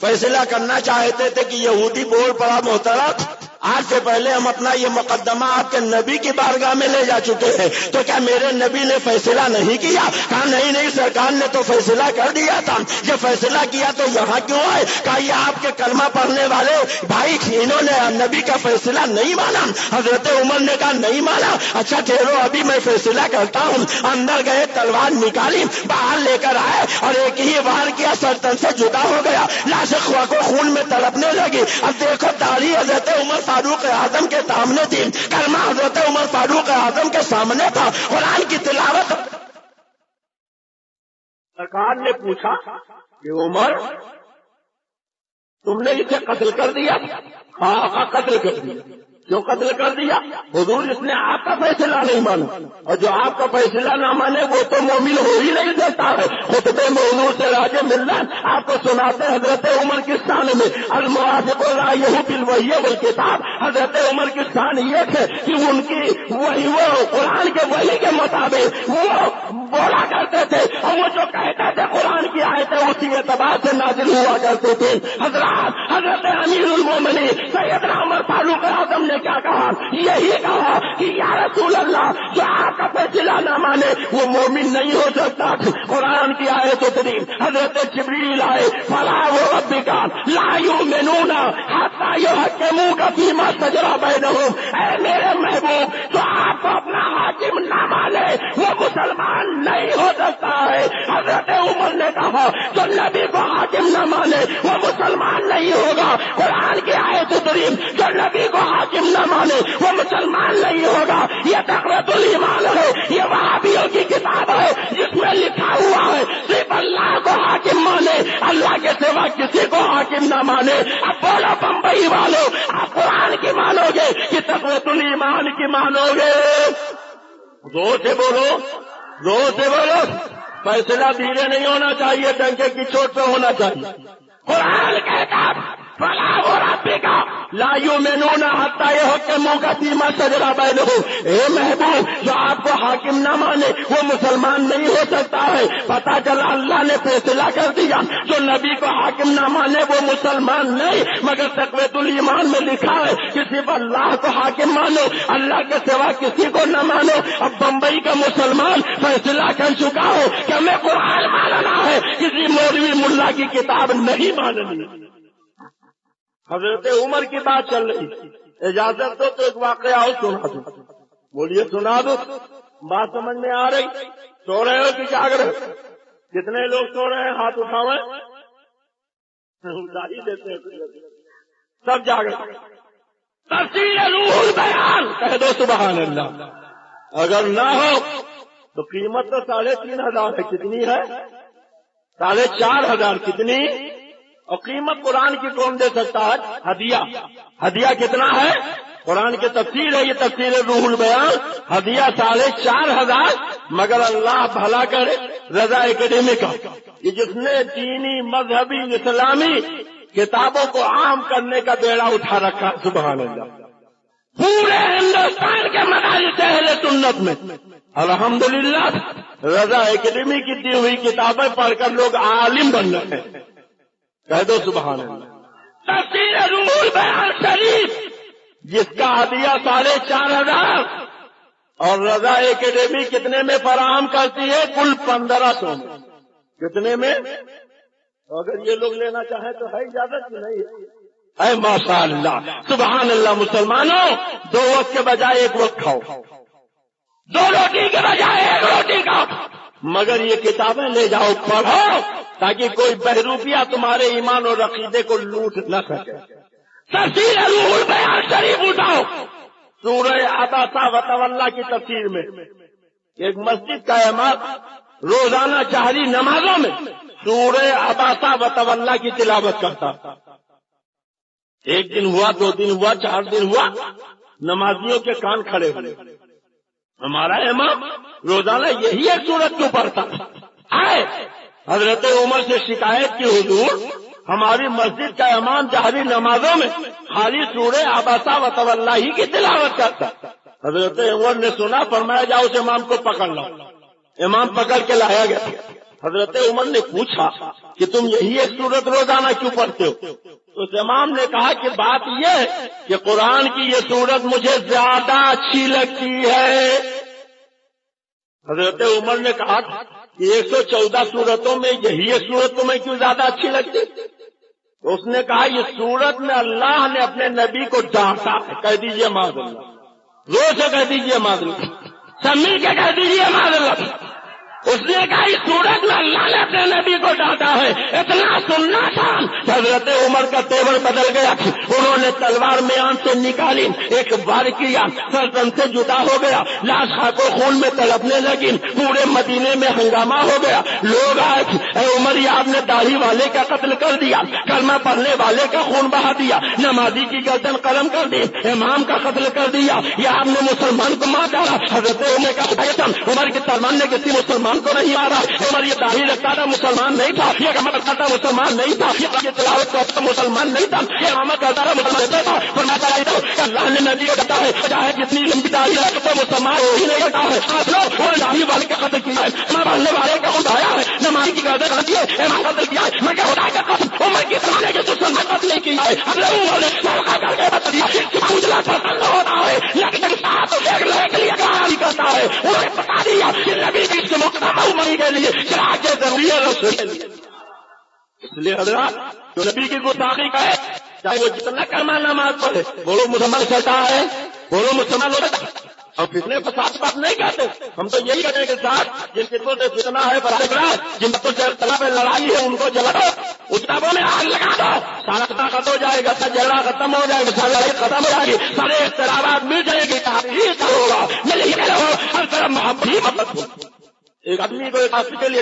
فیصلہ کرنا چاہتے تھے کہ یہودی بول پڑا محترم، آج سے پہلے ہم اپنا یہ مقدمہ آپ کے نبی کی بارگاہ میں لے جا چکے ہیں، تو کیا میرے نبی نے فیصلہ نہیں کیا؟ کہا نہیں، سرکار نے تو فیصلہ کر دیا تھا، جب فیصلہ کیا تو یہاں کیوں آئے؟ کہا یہ آپ کے کلمہ پڑھنے والے بھائی انہوں نے نبی کا فیصلہ نہیں مانا۔ حضرت عمر نے کہا نہیں مانا، اچھا ٹھہرو ابھی میں فیصلہ کرتا ہوں۔ اندر گئے، تلوار نکالی، باہر لے کر آئے اور ایک ہی وار کیا، سرتن سے جدا ہو گیا، لاش کو خون میں تڑپنے لگی۔ اب دیکھو تاریخ حضرت عمر فاروق اعظم کے سامنے تھی، کلمہ حضرت عمر فاروق اعظم کے سامنے تھا، قرآن کی تلاوت۔ سرکار نے پوچھا کہ عمر تم نے اسے قتل کر دیا؟ ہاں قتل کر دیا۔ کیوں قتل کر دیا؟ حضور اس نے آپ کا فیصلہ نہیں مانا، اور جو آپ کا فیصلہ نہ مانے وہ تو مومن ہو ہی نہیں دیتا ہے۔ خطبے میں حضور سے راج ملت آپ کو سناتے حضرت عمر کی شان میں، الموافق رائے بالوحی والکتاب۔ حضرت عمر کی شان یہ ہے کہ ان کی وہی، وہ قرآن کے وحی کے مطابق وہ بولا کرتے تھے، اور وہ جو کہتے تھے قرآن کی آیتیں اسی اعتبار سے نازل ہوا کرتے تھے۔ حضرت امیر المومنین سیدنا عمر فاروق اعظم نے کیا کہا؟ یہی کہا کہ یا رسول اللہ جو آپ کا فیصلہ نہ مانے وہ مومن نہیں ہو سکتا۔ قرآن کی آیت اتری، حضرت جبریل آئے، فلا وربک لا یؤمنون حتی یحکموک فیما شجر بینہم۔ اے میرے محبوب جو آپ کو اپنا حاکم نہ مانے وہ مسلمان نہیں ہو سکتا ہے۔ حضرت عمر نے کہا جو نبی کو حاکم نہ مانے وہ مسلمان نہیں ہوگا۔ قرآن کی آیت اتری، جو نبی کو حاکم نہ مانے وہ مسلمان نہیں ہوگا۔ یہ تقرۃ الایمان ہے، یہ وہابیوں کی کتاب ہے جس میں لکھا ہوا ہے صرف اللہ کو حاکم مانے، اللہ کے سوا کسی کو حاکم نہ مانے۔ اب بولو بمبئی والو، آپ قرآن کی مانو گے کہ تقرۃ الایمان کی مانو گے؟ زور سے بولو، زور سے بولو. فیصلہ دھیرے نہیں ہونا چاہیے، ڈنکے کی چوٹ پہ ہونا چاہیے. قرآن کہتا فلا وربک لا یؤمنون حتی یحکموک فیما شجر بینہم. اے محبوب، جو آپ کو حاکم نہ مانے وہ مسلمان نہیں ہو سکتا ہے. پتہ چلا اللہ نے فیصلہ کر دیا، جو نبی کو حاکم نہ مانے وہ مسلمان نہیں. مگر تقویۃ الایمان میں لکھا ہے کسی پر اللہ کو حاکم مانو، اللہ کے سوا کسی کو نہ مانو. اب بمبئی کا مسلمان فیصلہ کر چکا ہو کہ ہمیں قرآن ماننا ہے، کسی مولوی ملا کی کتاب نہیں ماننی. حضرت عمر کی بات چل رہی، اجازت دو تو ایک واقعہ اور سنا دو. بولیے سنا دو، بات سمجھ میں آ رہی؟ سو رہے ہو کہ جاگ رہے ہو؟ کتنے لوگ سو رہے ہیں ہاتھ اٹھاوے؟ اٹھائی دیتے ہیں، سب جاگ رہے. تفسیر روح البیان کہہ دو سبحان اللہ. اگر نہ ہو تو قیمت تو 3,500 ہے. کتنی ہے؟ 4,500. کتنی؟ اور قیمت قرآن کی کون دے سکتا ہے؟ ہدیہ. ہدیہ کتنا ہے؟ قرآن کی تفسیر ہے یہ، تفسیر روح البیان. ہدیہ 4,500. مگر اللہ بھلا کرے رضا اکیڈمی کا، یہ جس نے دینی مذہبی اسلامی کتابوں کو عام کرنے کا بیڑا اٹھا رکھا. سبحان اللہ. پورے ہندوستان کے مدارس اہل سنت میں الحمدللہ رضا اکیڈمی کی دی ہوئی کتابیں پڑھ کر لوگ عالم بن رہے ہیں. کہہ دو سبحان اللہ. تفسیر روح البیان شریف جس کا ہدیہ 4,500 اور رضا اکیڈمی کتنے میں فراہم کرتی ہے؟ کل 1,500 میں. کتنے میں؟ اگر یہ لوگ لینا چاہیں تو ہے اجازت کی نہیں ہے؟ ماشاء اللہ سبحان اللہ. مسلمانوں 2 وقت کے بجائے 1 وقت کھاؤ، 2 روٹی کے بجائے 1 روٹی کھاؤ. مگر یہ کتابیں لے جاؤ پڑھو تاکہ کوئی بہروپیہ تمہارے ایمان اور عقیدے کو لوٹ نہ سکے. تفسیر روح البیان شریف اٹھاؤ. سورہ عبسہ وتولی کی تفسیر میں ایک مسجد کا امام روزانہ جہری نمازوں میں سورہ عبسہ وتولی کی تلاوت کرتا. 1 دن ہوا، 2 دن ہوا، 4 دن ہوا، نمازیوں کے کان کھڑے ہوئے. ہمارا امام روزانہ یہی ایک سورت کیوں پڑھتا؟ آئے حضرت عمر سے شکایت کی، حضور ہماری مسجد کا امام جہری نمازوں میں خالی سورہ عبسہ وتولی ہی کی تلاوت کرتا. حضرت عمر نے سنا، فرمایا جاؤ اس امام کو پکڑ لاؤ. امام پکڑ کے لایا گیا. حضرت عمر نے پوچھا کہ تم یہی ایک سورت روزانہ کیوں پڑھتے ہو؟ تو اس امام نے کہا کہ بات یہ ہے کہ قرآن کی یہ سورت مجھے زیادہ اچھی لگتی ہے. حضرت عمر نے کہا کہ 114 سورتوں میں یہی ایک سورت تمہیں کیوں زیادہ اچھی لگتی؟ تو اس نے کہا یہ سورت میں اللہ نے اپنے نبی کو ڈانٹا ہے. کہہ دیجئے معاذ اللہ، زور سے کہہ دیجئے معاذ اللہ، سب مل کے کہہ دیجئے معاذ اللہ. اس نے کہا اس سورت میں اللہ نے اپنے نبی کو ڈانٹا ہے. اتنا سننا تھا حضرت عمر کا تیور بدل گیا. انہوں نے تلوار میان سے نکالی، ایک وار کیا، سرطن سے جدا ہو گیا، لاش خاک و خون میں تڑپنے لگی. پورے مدینے میں ہنگامہ ہو گیا. لوگ آئے، اے عمر یہ آپ نے داڑھی والے کا قتل کر دیا، کلمہ پڑھنے والے کا خون بہا دیا، نمازی کی گردن قلم کر دی، امام کا قتل کر دیا، یہ آپ نے مسلمان کو مار ڈالا. حضرت عمر کا عمر کے سلمان نے کسی مسلمان کو نہیں مارا. عمر یہ داڑھی رکھتا تھا مسلمان نہیں تھا، یہ کمر رکھتا تھا مسلمان نہیں تھا، یہ تلاوت کرتا تھا مسلمان نہیں تھا، یہ امامت کرتا تھا مسلمان نہیں تھا. فرماتا ہے اللہ نے نبی کو کہتا ہے چاہے جتنی لمبی داڑھی رکھتا تو مسلمان وہی نہیں کرتا ہے. آپ لوگ وہ داڑھی والے کا قتل کیا ہے، امام پڑھنے والے کا اٹھایا ہے، نمازی کی گردن رکھی ہے، امام قتل کیا ہے. میں کیا خدا کا قسم عمر کے زمانے کے مسلمان قتل نہیں کیا ہے. ہم لوگوں نے سرقہ کر کے بتا دیا کہ اجلا پسند ہوتا ہے لیکن ساتھ ایک لڑے کے لیے کاری کرتا ہے. انہوں نے بتا دیا کہ نبی کی اس مقدمہ عمر کے لیے چراغ ضروری ہے رسول کے لیے. اس لیے حضرات جو نبی کی گستاخی کا ہے چاہے وہ جتنا کلمہ نماز پڑھے، بولو مسلمان چلتا ہے، بولو مسلمان ہوتا ہے. اور فتنے فساد بات نہیں کہتے، ہم تو یہی کہتے ہیں کہ ساتھ جن کتوں سے فتنہ ہے جن کتوں سے طلب لڑائی ہے ان کو جلا دو، اس کتابوں میں آگ لگا دو، سارا فتنہ ختم ہو جائے گا، جھگڑا ختم ہو جائے گا، ساری لڑائی ختم ہو جائے گی، سارے اختلافات مل جائے گی. تحقیق ہوگا مل ہی رہو، ہر طرف محبت ہی محبت ہو. ایک آدمی کو ایک آدمی کے لیے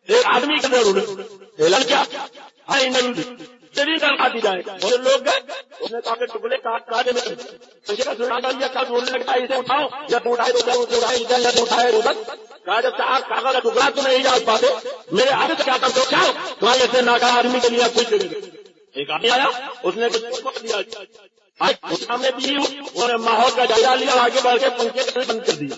ایک آدمی کا ضرور ہے لڑکیا تیری تنخواہ دی جائے. وہ لوگ گئے, اس نے کہا کہ ٹکڑے کاٹے میں ڈھونڈنے لگتا اسے اٹھاؤ, جب اٹھائے تو اٹھائے ادھر, جب اٹھائے ادھر. کہا جب چار کاغذ کا ٹکڑا تو نہیں جان پاتے, میرے ہاتھ سے کیا کر دو چاہو تمہارے ایسے ناکارہ آدمی کے لیے کچھ دے دے. ایک آدمی آیا, اس نے کچھ دیا, سامنے بھی انہوں نے ماحول کا جائزہ لیا, آگے بڑھ کے پنکھے بند کر دیا.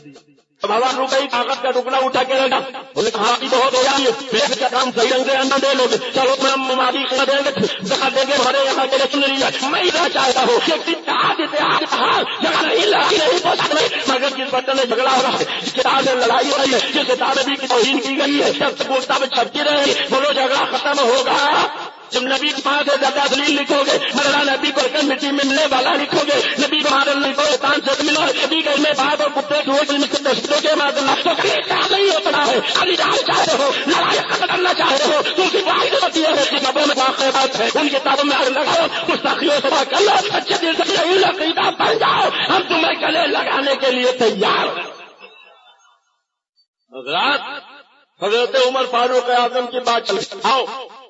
اب ہوا رک گئی, کاغذ کا ٹکڑا اٹھا کے رکھا. انہوں نے کہا کہ بہت ہو جائیے, میرے کا کام صحیح رنگ سے اندر دے لو گے, چلو میں مادی دیں گے, دکھا دیں گے ہمارے یہاں کے لیے سن لیجیے. میں اتنا چاہتا ہوں جگہ نہیں لڑائی نہیں, مگر جس بچے نے جھگڑا ہو رہا ہے, جس کتاب سے لڑائی ہو رہی ہے, جس کتاب میں بھی توہین کی گئی ہے, جب تک وہ کتابیں چھپتی رہے بولو جھگڑا ختم ہوگا. جب نبی کے پاس سے زیادہ دلیل لکھو گے, مرنا نبی کو مٹی میں ملنے والا لکھو گے, نبی بہادر کو تان سے ملو, نبی کے میں بات اور کتے دھوئے کے مادہ تو نہیں ہوتا ہے. ابھی جانا چاہتے ہو, لڑائی ختم کرنا چاہتے ہو, دوسری بات ہوتی ہے کتابوں میں واقع بات ہے, ان کتابوں میں لگاؤ, مستقیوں سے بات کر لو, اچھے دل سے کتاب بن جاؤ, ہم تمہیں گلے لگانے کے لیے تیار. حضرت عمر فاروق اعظم کی بات چل آؤ,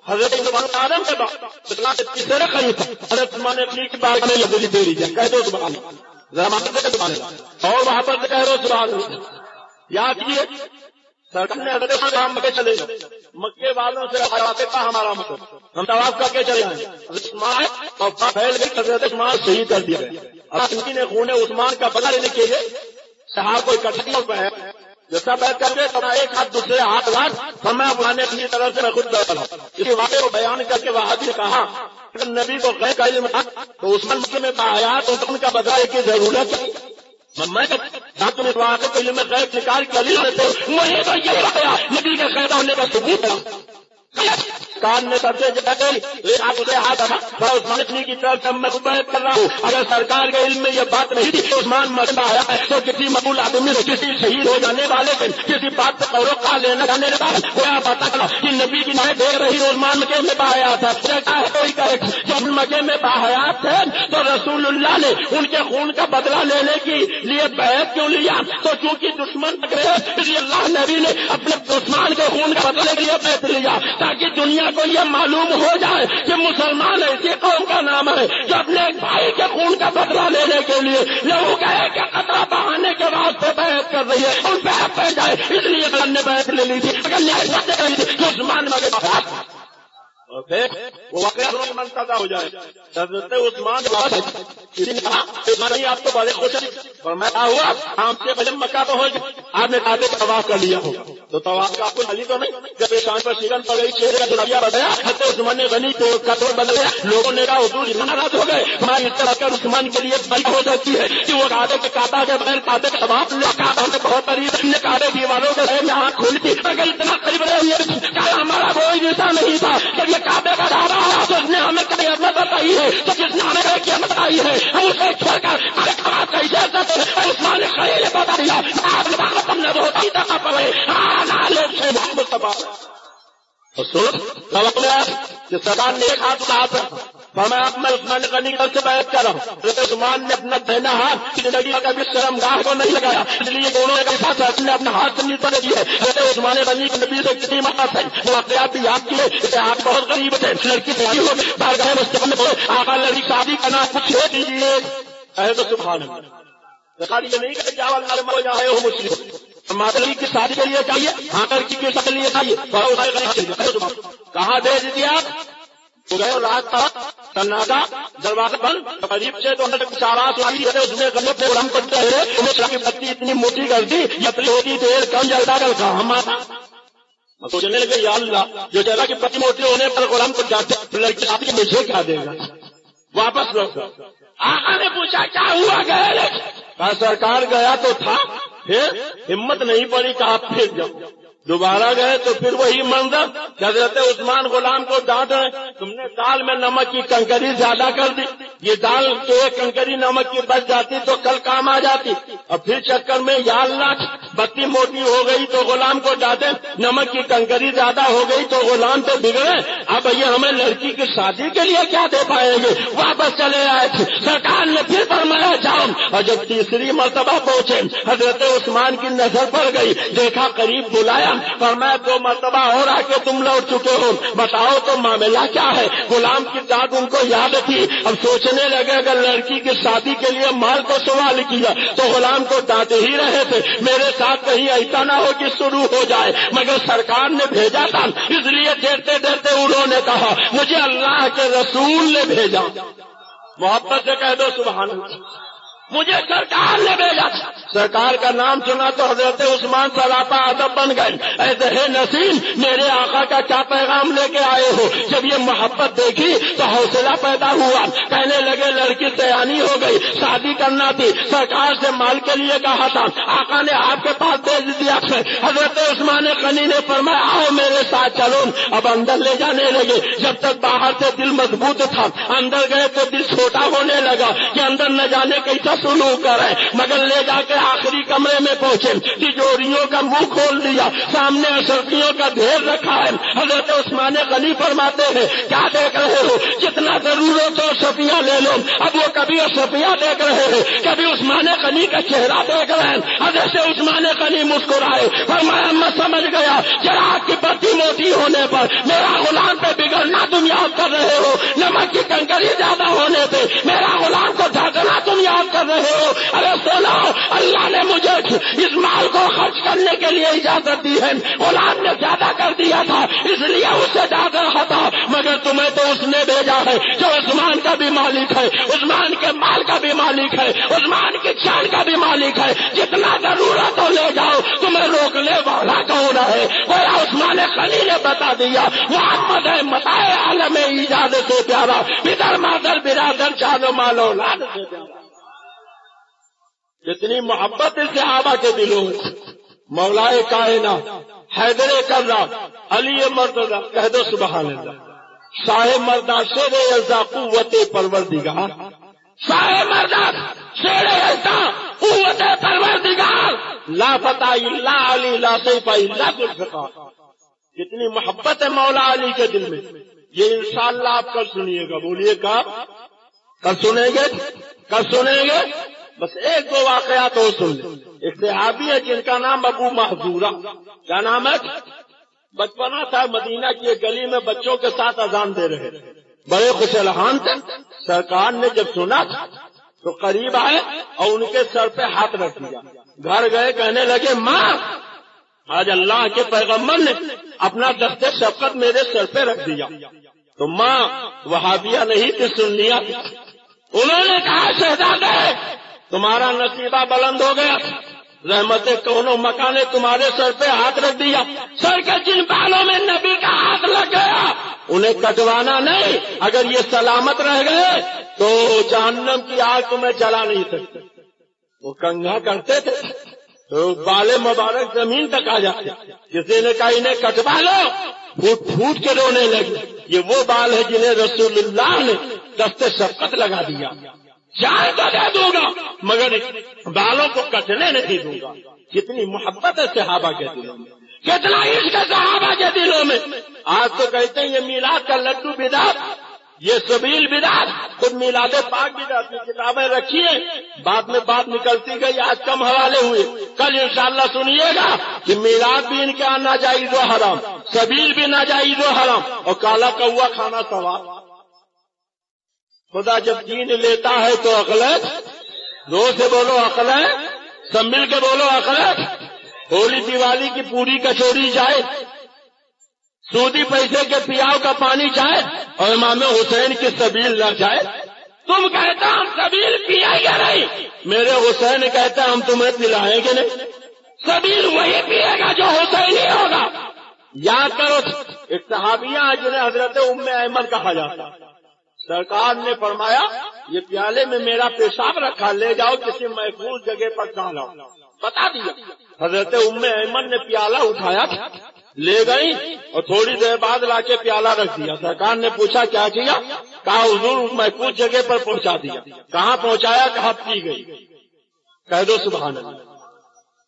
حضرت آدم کے بعد تیسرا خلیفہ حضرت عثمان غنی کی بات میں لگی دے رہی ہے, کہہ دو سبحان اللہ, اور وہاں پر کہہ دو سبحان اللہ. یاد کیے سرکار نے حضرت ہم مکے چلے گئے, مکے والوں سے کا ہمارا مطلب ہم طواف کر کے چلے آئے, حضرت عثمان اور پھیل گئی, حضرت عثمان شہید کر دیا گیا. اب ان نے خون عثمان کا بدلہ لینے کے لیے صحابہ کو اکٹھا پہ ہے, جیسا بیٹھ کر کے اپنا ایک ہاتھ دوسرے ہاتھ لاٹ فرمایا اپنے اپنی طرف سے میں خود بیٹھا ہوں. اسی واقعے کو بیان کر کے وہابی نے کہا اگر نبی کو غیر کا علم تھا تو عثمان مکے میں پایا تو ان کا بدلہ کی ضرورت ہے. میں تم اس واقعے کے علم میں غیر نکال کے علی لیتے ہو, مجھے تو یہ بتایا نبی کے غیر ہونے کا ثبوت ہے. کان نے سب سے ہاتھ عثمان کی طرف سے میں بیعت کر رہا ہوں. اگر سرکار کے علم میں یہ بات نہیں تھی عثمان مرتا آیا ہے تو کسی مقبول آدمی نے کسی شہید ہو جانے والے سے کسی بات سے قور کا لینا جانے والے کوئی پتا چلا کہ نبی کی نائیں دیکھ رہی عثمان مکے میں باحیا تھا. کوئی کہے جب مکے میں باحیا تھے تو رسول اللہ نے ان کے خون کا بدلہ لینے کے لیے بیعت کیوں لیا؟ تو چونکہ دشمن پکڑے اس لیے اللہ نبی نے اپنے عثمان کے خون کا بدلے کے لیے بیعت لیا تاکہ دنیا کو یہ معلوم ہو جائے کہ مسلمان ایسی قوم کا نام ہے جو اپنے ایک بھائی کے خون کا بدلہ لینے کے لیے لوگوں کا ایک خطرہ بہانے کے واسطے بیعت کر رہی ہے. ان بیعت پہ جائے اس لیے اللہ نے بیعت لے لی تھی. اگر نہیں عثمان میں وہ واقعہ منتظر ہو جائے. حضرت عثمان کسی نے کہا نہیں آپ تو بڑے خوش ہیں, اور میں کہا ہوا آپ سے پہلے مکہ تو ہو گیا, آپ نے کہا کہ طواف کر لیا ہو تو طواف کا آپ کو علی تو نہیں. جب ایک پر شیرن پڑ گئی, چہرے کا دلیا بتایا, حضرت عثمان غنی کو کا طور بدل گیا. لوگوں نے کہا حضور ناراض ہو گئے, ہماری اس طرح کر عثمان کے لیے بھائی ہو سکتی ہے کہ وہ کہتے کہ کعبہ کے بغیر کعبے کا طواف لے, کعبہ میں بہت قریب نے کعبے دیواروں کے میں آنکھ کھولی تھی, اگر اتنا قریب رہے کہا ہمارا کوئی رشتہ نہیں تھا. جب یہ کعبے کا دھارا تو اس نے ہمیں کبھی عظمت بتائی ہے, تو جس نے ہمیں کبھی قیامت بتائی ہے ہم اسے چھوڑ کر کیسے عثمان نے خلیل بتا دیا. آپ نے تم نے بہت ہی دفعہ پڑے کہ سرکار نے ایک ہاتھ اٹھا کر میں اپنا عثمان غنی سے بیعت کر رہا ہوں. حضرت عثمان نے اپنا دہنا ہاتھ کی زندگی کا بھی شرم گاہ کو نہیں لگایا, اس لیے دونوں نے اپنا ہاتھ سے نیچے دی ہے. حضرت عثمان غنی کے نبی سے کتنی مدد ہے وہ واقعات بھی یاد کیے. اسے آپ بہت غریب تھے, لڑکی سے ہو گئی بارگاہ مستقبل میں آقا لڑکی شادی کا نام کچھ ہو دیجیے. تو سبحان اللہ یہ نہیں کہ چاول نرم ہو جائے ہو مسلم مادری کی شادی کے لیے چاہیے, ہاں لڑکی کی شادی کے لیے چاہیے. کہاں دے دیجیے آپ تو گئے رات تھا سناٹا دروازہ بند قریب سے تو چارات والی اس میں غلط پروگرام کرتے ہیں. انہیں کی بتی اتنی موٹی کر دی یہ ہوتی دیر کم جلتا کر کہاں آتا سوچنے لگے یا اللہ جو جگہ کی بتی موٹی ہونے پر غلام کو جاتے لڑکی شادی کے مجھے کیا دے گا. واپس لوٹ آقا نے پوچھا کیا ہوا گئے, کہا سرکار گیا تو تھا پھر ہمت نہیں پڑی, کہا پھر جاؤ. دوبارہ گئے تو پھر وہی منظر. حضرت عثمان غلام کو ڈانٹ رہے, تم نے دال میں نمک کی کنکری زیادہ کر دی, یہ دال کے کنکری نمک کی بچ جاتی تو کل کام آ جاتی. اور پھر چکر میں یا اللہ بتی موٹی ہو گئی تو غلام کو ڈانٹے، نمک کی کنکری زیادہ ہو گئی تو غلام تو بگڑے، اب یہ ہمیں لڑکی کی شادی کے لیے کیا دے پائیں گے؟ واپس چلے آئے تھے، سرکار نے پھر فرمایا جاؤ، اور جب تیسری مرتبہ پہنچے حضرت عثمان کی نظر پڑ گئی، دیکھا قریب بلایا، فرمایا 2 مرتبہ اور آ کے تم لوٹ چکے ہو، بتاؤ تو معاملہ کیا ہے؟ غلام کی ڈانٹ ان کو یاد تھی، اب سوچنے لگے اگر لڑکی کی شادی کے لیے مال کو سوال کیا تو غلام کو ڈانٹ ہی رہے تھے، میرے ساتھ کہیں ایسا نہ ہو کہ شروع ہو جائے، مگر سرکار نے بھیجا تھا، اس لیے ڈرتے ڈرتے انہوں نے کہا مجھے اللہ کے رسول نے بھیجا، محبت سے کہہ دو سبحان اللہ، مجھے سرکار نے بھیجا، سرکار کا نام سنا تو حضرت عثمان سراپا ادب بن گئے، ایسے ہے نسیم میرے آقا کا کیا پیغام لے کے آئے ہو؟ جب یہ محبت دیکھی تو حوصلہ پیدا ہوا، کہنے لگے لڑکی سیانی ہو گئی، شادی کرنا تھی، سرکار سے مال کے لیے کہا تھا، آقا نے آپ کے پاس بھیج دیا۔ حضرت عثمان غنی نے فرمایا آؤ میرے ساتھ چلو، اب اندر لے جانے لگے، جب تک باہر سے دل مضبوط تھا، اندر گئے تو دل چھوٹا ہونے لگا کہ اندر نہ جانے کیسا سلوک کرے، مگر لے جا کے آخری کمرے میں پہنچے، تجوریوں کا منہ کھول دیا، سامنے اشرفیوں کا ڈھیر رکھا ہے، حضرت عثمان غنی فرماتے ہیں کیا دیکھ رہے ہو؟ جتنا ضرورت ہو اشرفیاں لے لو۔ اب وہ کبھی اشرفیاں دیکھ رہے ہیں، کبھی عثمان غنی کا چہرہ دیکھ رہے ہیں، حضرت عثمان غنی مسکرائے، فرمایا میں سمجھ گیا چراغ کی بتی موٹی ہونے پر میرا غلام پہ بگڑنا تم یاد کر رہے ہو، نمک کی کنکری زیادہ ہونے پہ میرا غلام کو ڈھانکنا تم یاد کر رہے ہو۔ ارے سنو، اللہ نے مجھے اس مال کو خرچ کرنے کے لیے اجازت دی ہے، غلام نے زیادہ کر دیا تھا اس لیے اسے ڈانٹ رہا تھا، مگر تمہیں تو اس نے بھیجا ہے جو عثمان کا بھی مالک ہے، عثمان کے مال کا بھی مالک ہے، عثمان کی جان کا بھی مالک ہے، جتنا ضرورت ہو لے جاؤ، تمہیں روکنے والا کون ہے؟ کوئی عثمان غنی نے بتا دیا محمد ہے متاع عالم ایجاد سے پیارا، پدر مادر برادر جان و مال اولاد سے پیارا۔ جتنی محبت اس صحابہ کے دلوں میں، مولائے کائنات حیدر کرام علی مرتضی کہہ دو سبحان اللہ، شاہ مردہ شیر ازا قوت پروردگار، شاہ مردہ شیر ازا قوت پروردگار، لا فتح الا علی لا سیف الا ذوالفقار۔ کتنی محبت ہے مولا علی کے دل میں، یہ انشاءاللہ آپ کل سنیے گا، بولیے کل سنیں گے، کل سنیں گے، بس 1-2 واقعات اور سن لیں۔ ایک صحابی ہے جن کا نام ابو محذورہ، کیا نام ہے؟ بچپنا تھا، مدینہ کی ایک گلی میں بچوں کے ساتھ اذان دے رہے، بڑے خوش الحان تھے، سرکار نے جب سنا تو قریب آئے اور ان کے سر پہ ہاتھ رکھ دیا، گھر گئے کہنے لگے ماں آج اللہ کے پیغمبر نے اپنا دست شفقت میرے سر پہ رکھ دیا، تو ماں وہابیہ نہیں تھی سنیہ تھی، انہوں نے کہا شہزادے تمہارا نصیبہ بلند ہو گیا، رحمت کونو مکان نے تمہارے سر پہ ہاتھ رکھ دیا، سر کے جن بالوں میں نبی کا ہاتھ لگ گیا انہیں کٹوانا نہیں، اگر یہ سلامت رہ گئے تو جہنم کی آگ تمہیں جلا نہیں سکتے۔ وہ کنگھا کرتے تھے تو بال مبارک زمین تک آ جاتے، کسی نے کہا انہیں کٹوا لو، پھوٹ پھوٹ کے رونے لگے، یہ وہ بال ہے جنہیں رسول اللہ نے دست شفقت لگا دیا، جان تو دے دوں گا مگر بالوں کو کٹنے نہیں دوں گا۔ کتنی محبت ہے صحابہ کے دلوں میں، کتنا عشق ہے صحابہ کے دلوں میں۔ آج تو کہتے ہیں یہ میلاد کا لڈو بدعت، یہ سبیل بدعت، خود میلاد پاک بدعت کی کتابیں رکھی ہیں، بعد میں بات نکلتی گئی، آج کم حوالے ہوئے، کل انشاءاللہ سنیے گا کہ میلاد بھی ان کے یہاں ناجائز و حرام، سبیل بھی ناجائز و حرام، اور کالا کوا کھانا ثواب۔ خدا جب دین لیتا ہے تو عقل ہے، زور سے بولو عقل ہے، سب مل کے بولو عقل ہے۔ ہولی دیوالی کی پوری کچوری جائے، سودی پیسے کے پیاؤ کا پانی جائے، اور امام حسین کی سبیل نہ جائے۔ تم کہتے ہم سبیل پیئیں گے نہیں، میرے حسین کہتے ہم تمہیں پلائیں گے نہیں، سبیل وہی پیے گا جو حسینی ہوگا۔ یاد کرو ایک صحابیہ جنہیں حضرت ام ایمن کہا جاتا، سرکار نے فرمایا یہ پیالے میں میرا پیشاب رکھا، لے جاؤ کسی محفوظ جگہ پر ڈالو، بتا دیا۔ حضرت ام ایمن نے پیالہ اٹھایا، لے گئی اور تھوڑی دیر بعد لا کے پیالہ رکھ دیا۔ سرکار نے پوچھا کیا کیا؟ کہا حضور محفوظ جگہ پر پہنچا دیا۔ کہاں پہنچایا؟ کہا پی گئی۔ کہہ دو سبحان اللہ۔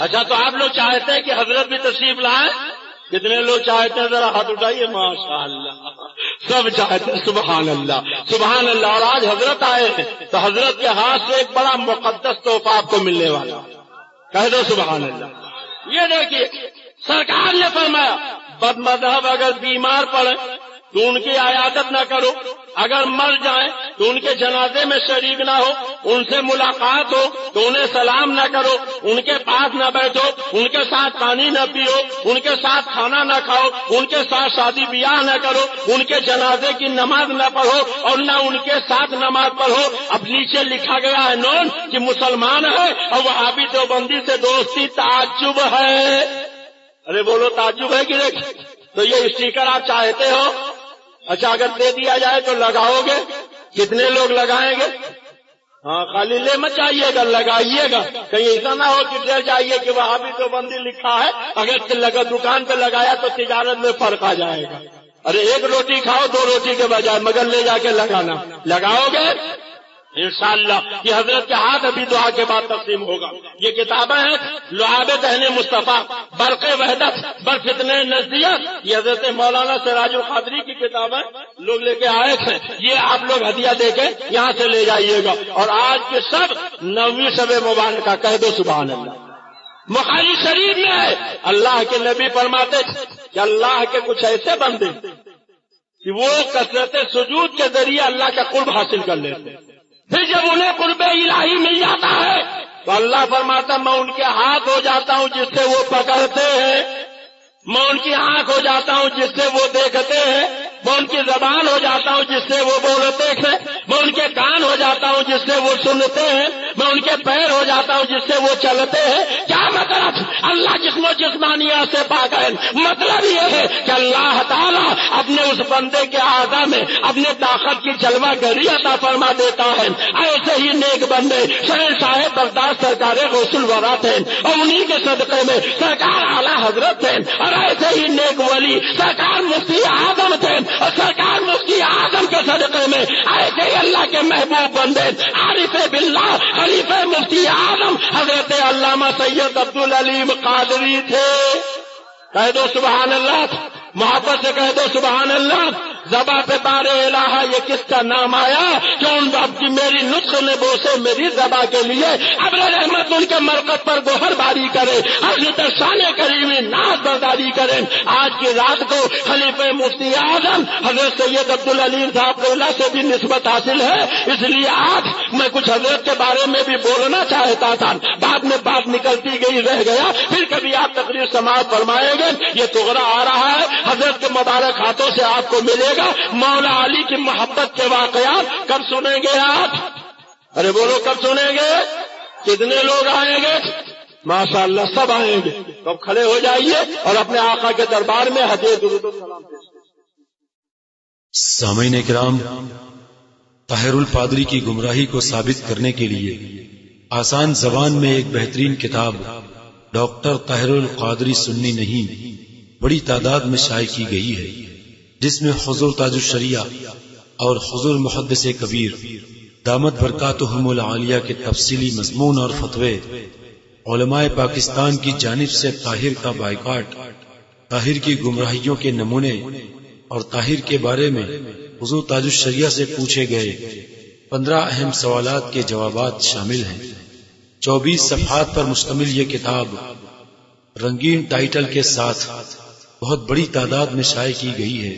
اچھا تو آپ لوگ چاہتے ہیں کہ حضرت بھی تشریف لائیں؟ کتنے لوگ چاہتے ہیں ذرا ہاتھ اٹھائیے. ماشاء اللہ سب چاہتے ہیں. سبحان اللہ سبحان اللہ. اور آج حضرت آئے ہیں تو حضرت کے ہاتھ سے ایک بڑا مقدس تحفہ آپ کو ملنے والا. کہہ دو سبحان اللہ. یہ دیکھیے سرکار نے فرمایا بد مذہب اگر بیمار پڑے تو ان کی عیادت نہ کرو، اگر مر جائیں تو ان کے جنازے میں شریک نہ ہو، ان سے ملاقات ہو تو انہیں سلام نہ کرو، ان کے پاس نہ بیٹھو، ان کے ساتھ پانی نہ پیو، ان کے ساتھ کھانا نہ کھاؤ، ان کے ساتھ شادی بیاہ نہ کرو، ان کے جنازے کی نماز نہ پڑھو اور نہ ان کے ساتھ نماز پڑھو. اب نیچے لکھا گیا ہے نون کہ مسلمان ہے اور وہابی دیوبندی سے دوستی تعجب ہے. ارے بولو تعجب ہے کہ نہیں؟ تو یہ اسٹیکر آپ چاہتے ہو؟ اچھا اگر دے دیا جائے تو لگاؤ گے؟ کتنے لوگ لگائیں گے؟ ہاں خالی لے مت جائیے گا، لگائیے گا. کہیں ایسا نہ ہو کہ ڈر جائیے کہ وہاں بھی تو بندی لکھا ہے، اگر دکان پہ لگایا تو تجارت میں فرق آ جائے گا. ارے ایک روٹی کھاؤ 2 روٹی کے بجائے، مگر لے جا کے لگانا. لگاؤ گے انشاءاللہ. یہ حضرت کے ہاتھ ابھی دعا کے بعد تقسیم ہوگا. یہ کتابیں ہیں لعاب دہن مصطفیٰ، برق وحدت، برفتن نزدیت. یہ حضرت مولانا سراج القادری کی کتابیں لوگ لے کے آئے تھے. یہ آپ لوگ ہدیہ دے کے یہاں سے لے جائیے گا. اور آج کے سب 9ویں شب مبارکہ. کہہ دو سبحان اللہ. بخاری شریف میں ہے اللہ کے نبی فرماتے کہ اللہ کے کچھ ایسے بندے کہ وہ کثرت سجود کے ذریعے اللہ کا قرب حاصل کر لیتے، پھر جب انہیں قرب الہی مل جاتا ہے تو اللہ فرماتا میں ان کے ہاتھ ہو جاتا ہوں جس سے وہ پکڑتے ہیں، میں ان کی آنکھ ہو جاتا ہوں جس سے وہ دیکھتے ہیں، میں ان کی زبان ہو جاتا ہوں جس سے وہ بولتے ہیں، میں ان کے کان ہو جاتا ہوں جس سے وہ سنتے ہیں، میں ان کے پیر ہو جاتا ہوں جس سے وہ چلتے ہیں. کیا مطلب؟ اللہ جسم و جسمانیات سے پاک ہے. مطلب یہ ہے کہ اللہ تعالیٰ اپنے اس بندے کے اعضاء میں اپنے طاقت کی جلوہ گری عطا فرما دیتا ہے. ایسے ہی نیک بندے شہنشاہ بغداد سرکار غوث الورا تھے اور انہی کے صدقے میں سرکار اعلیٰ حضرت تھے. اور ایسے ہی نیک ولی سرکار مفتی اعظم تھے اور سرکار مفتی اعظم کے صدقے میں ایسے ہی اللہ کے محبوب بندے عارف باللہ خلیفہ مفتی اعظم حضرت علامہ سید عبدالعلیم قادری تھے. کہہ دو سبحان اللہ. محبت سے کہہ دو سبحان اللہ. زباں پہ بار الہ یہ کس کا نام آیا کہ ان میری نطق نے بوسے میری زباں کے لیے ابر رحمت ان کے مرکز پر گوہر باری کرے، حضرت شان کریمی ناز برداری کریں. آج کی رات کو خلیفہ مفتی اعظم حضرت سید عبدالعلیم صاحب اللہ سے بھی نسبت حاصل ہے. اس لیے آج میں کچھ حضرت کے بارے میں بھی بولنا چاہتا تھا، بعد میں بات نکلتی گئی رہ گیا. پھر کبھی آپ تقریر سماعت فرمائیں گے. یہ تغرا آ رہا ہے حضرت کے مبارک ہاتھوں سے آپ کو ملے گا. مولا علی کی محبت کے واقعات کب سنیں گے آپ؟ ارے بولو کب سنیں گے؟ کتنے لوگ آئیں گے؟ ماشاءاللہ سب آئیں گے. تو اب کھڑے ہو جائیے اور اپنے آقا کے دربار میں ہدیہ درود و سلام پیش کریں. سامعین کرام، طاہر القادری کی گمراہی کو ثابت کرنے کے لیے آسان زبان میں ایک بہترین کتاب ڈاکٹر طاہر القادری سنی نہیں بڑی تعداد میں شائع کی گئی ہے، جس میں حضور تاج الشریعہ اور حضور محدث کبیر دامت برکاتہم العالیہ کے تفصیلی مضمون اور فتوے، علماء پاکستان کی جانب سے طاہر کا بائیکاٹ، طاہر کی گمراہیوں کے نمونے اور طاہر کے بارے میں حضور تاج الشریعہ سے پوچھے گئے 15 اہم سوالات کے جوابات شامل ہیں. 24 صفحات پر مشتمل یہ کتاب رنگین ٹائٹل کے ساتھ بہت بڑی تعداد میں شائع کی گئی ہے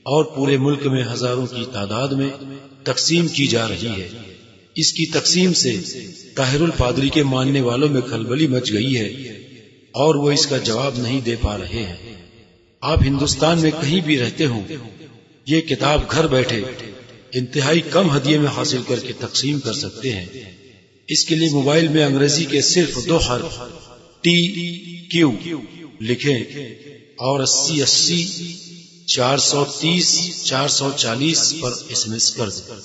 اور پورے ملک میں ہزاروں کی تعداد میں تقسیم کی جا رہی ہے. اس کی تقسیم سے طاہر القادری کے ماننے والوں میں کھلبلی مچ گئی ہے اور وہ اس کا جواب نہیں دے پا رہے ہیں. آپ ہندوستان میں کہیں بھی رہتے ہوں، یہ کتاب گھر بیٹھے انتہائی کم ہدیے میں حاصل کر کے تقسیم کر سکتے ہیں. اس کے لیے موبائل میں انگریزی کے صرف 2 حرف TQ لکھیں اور 80 80 430 440 پر SMS کر دیں.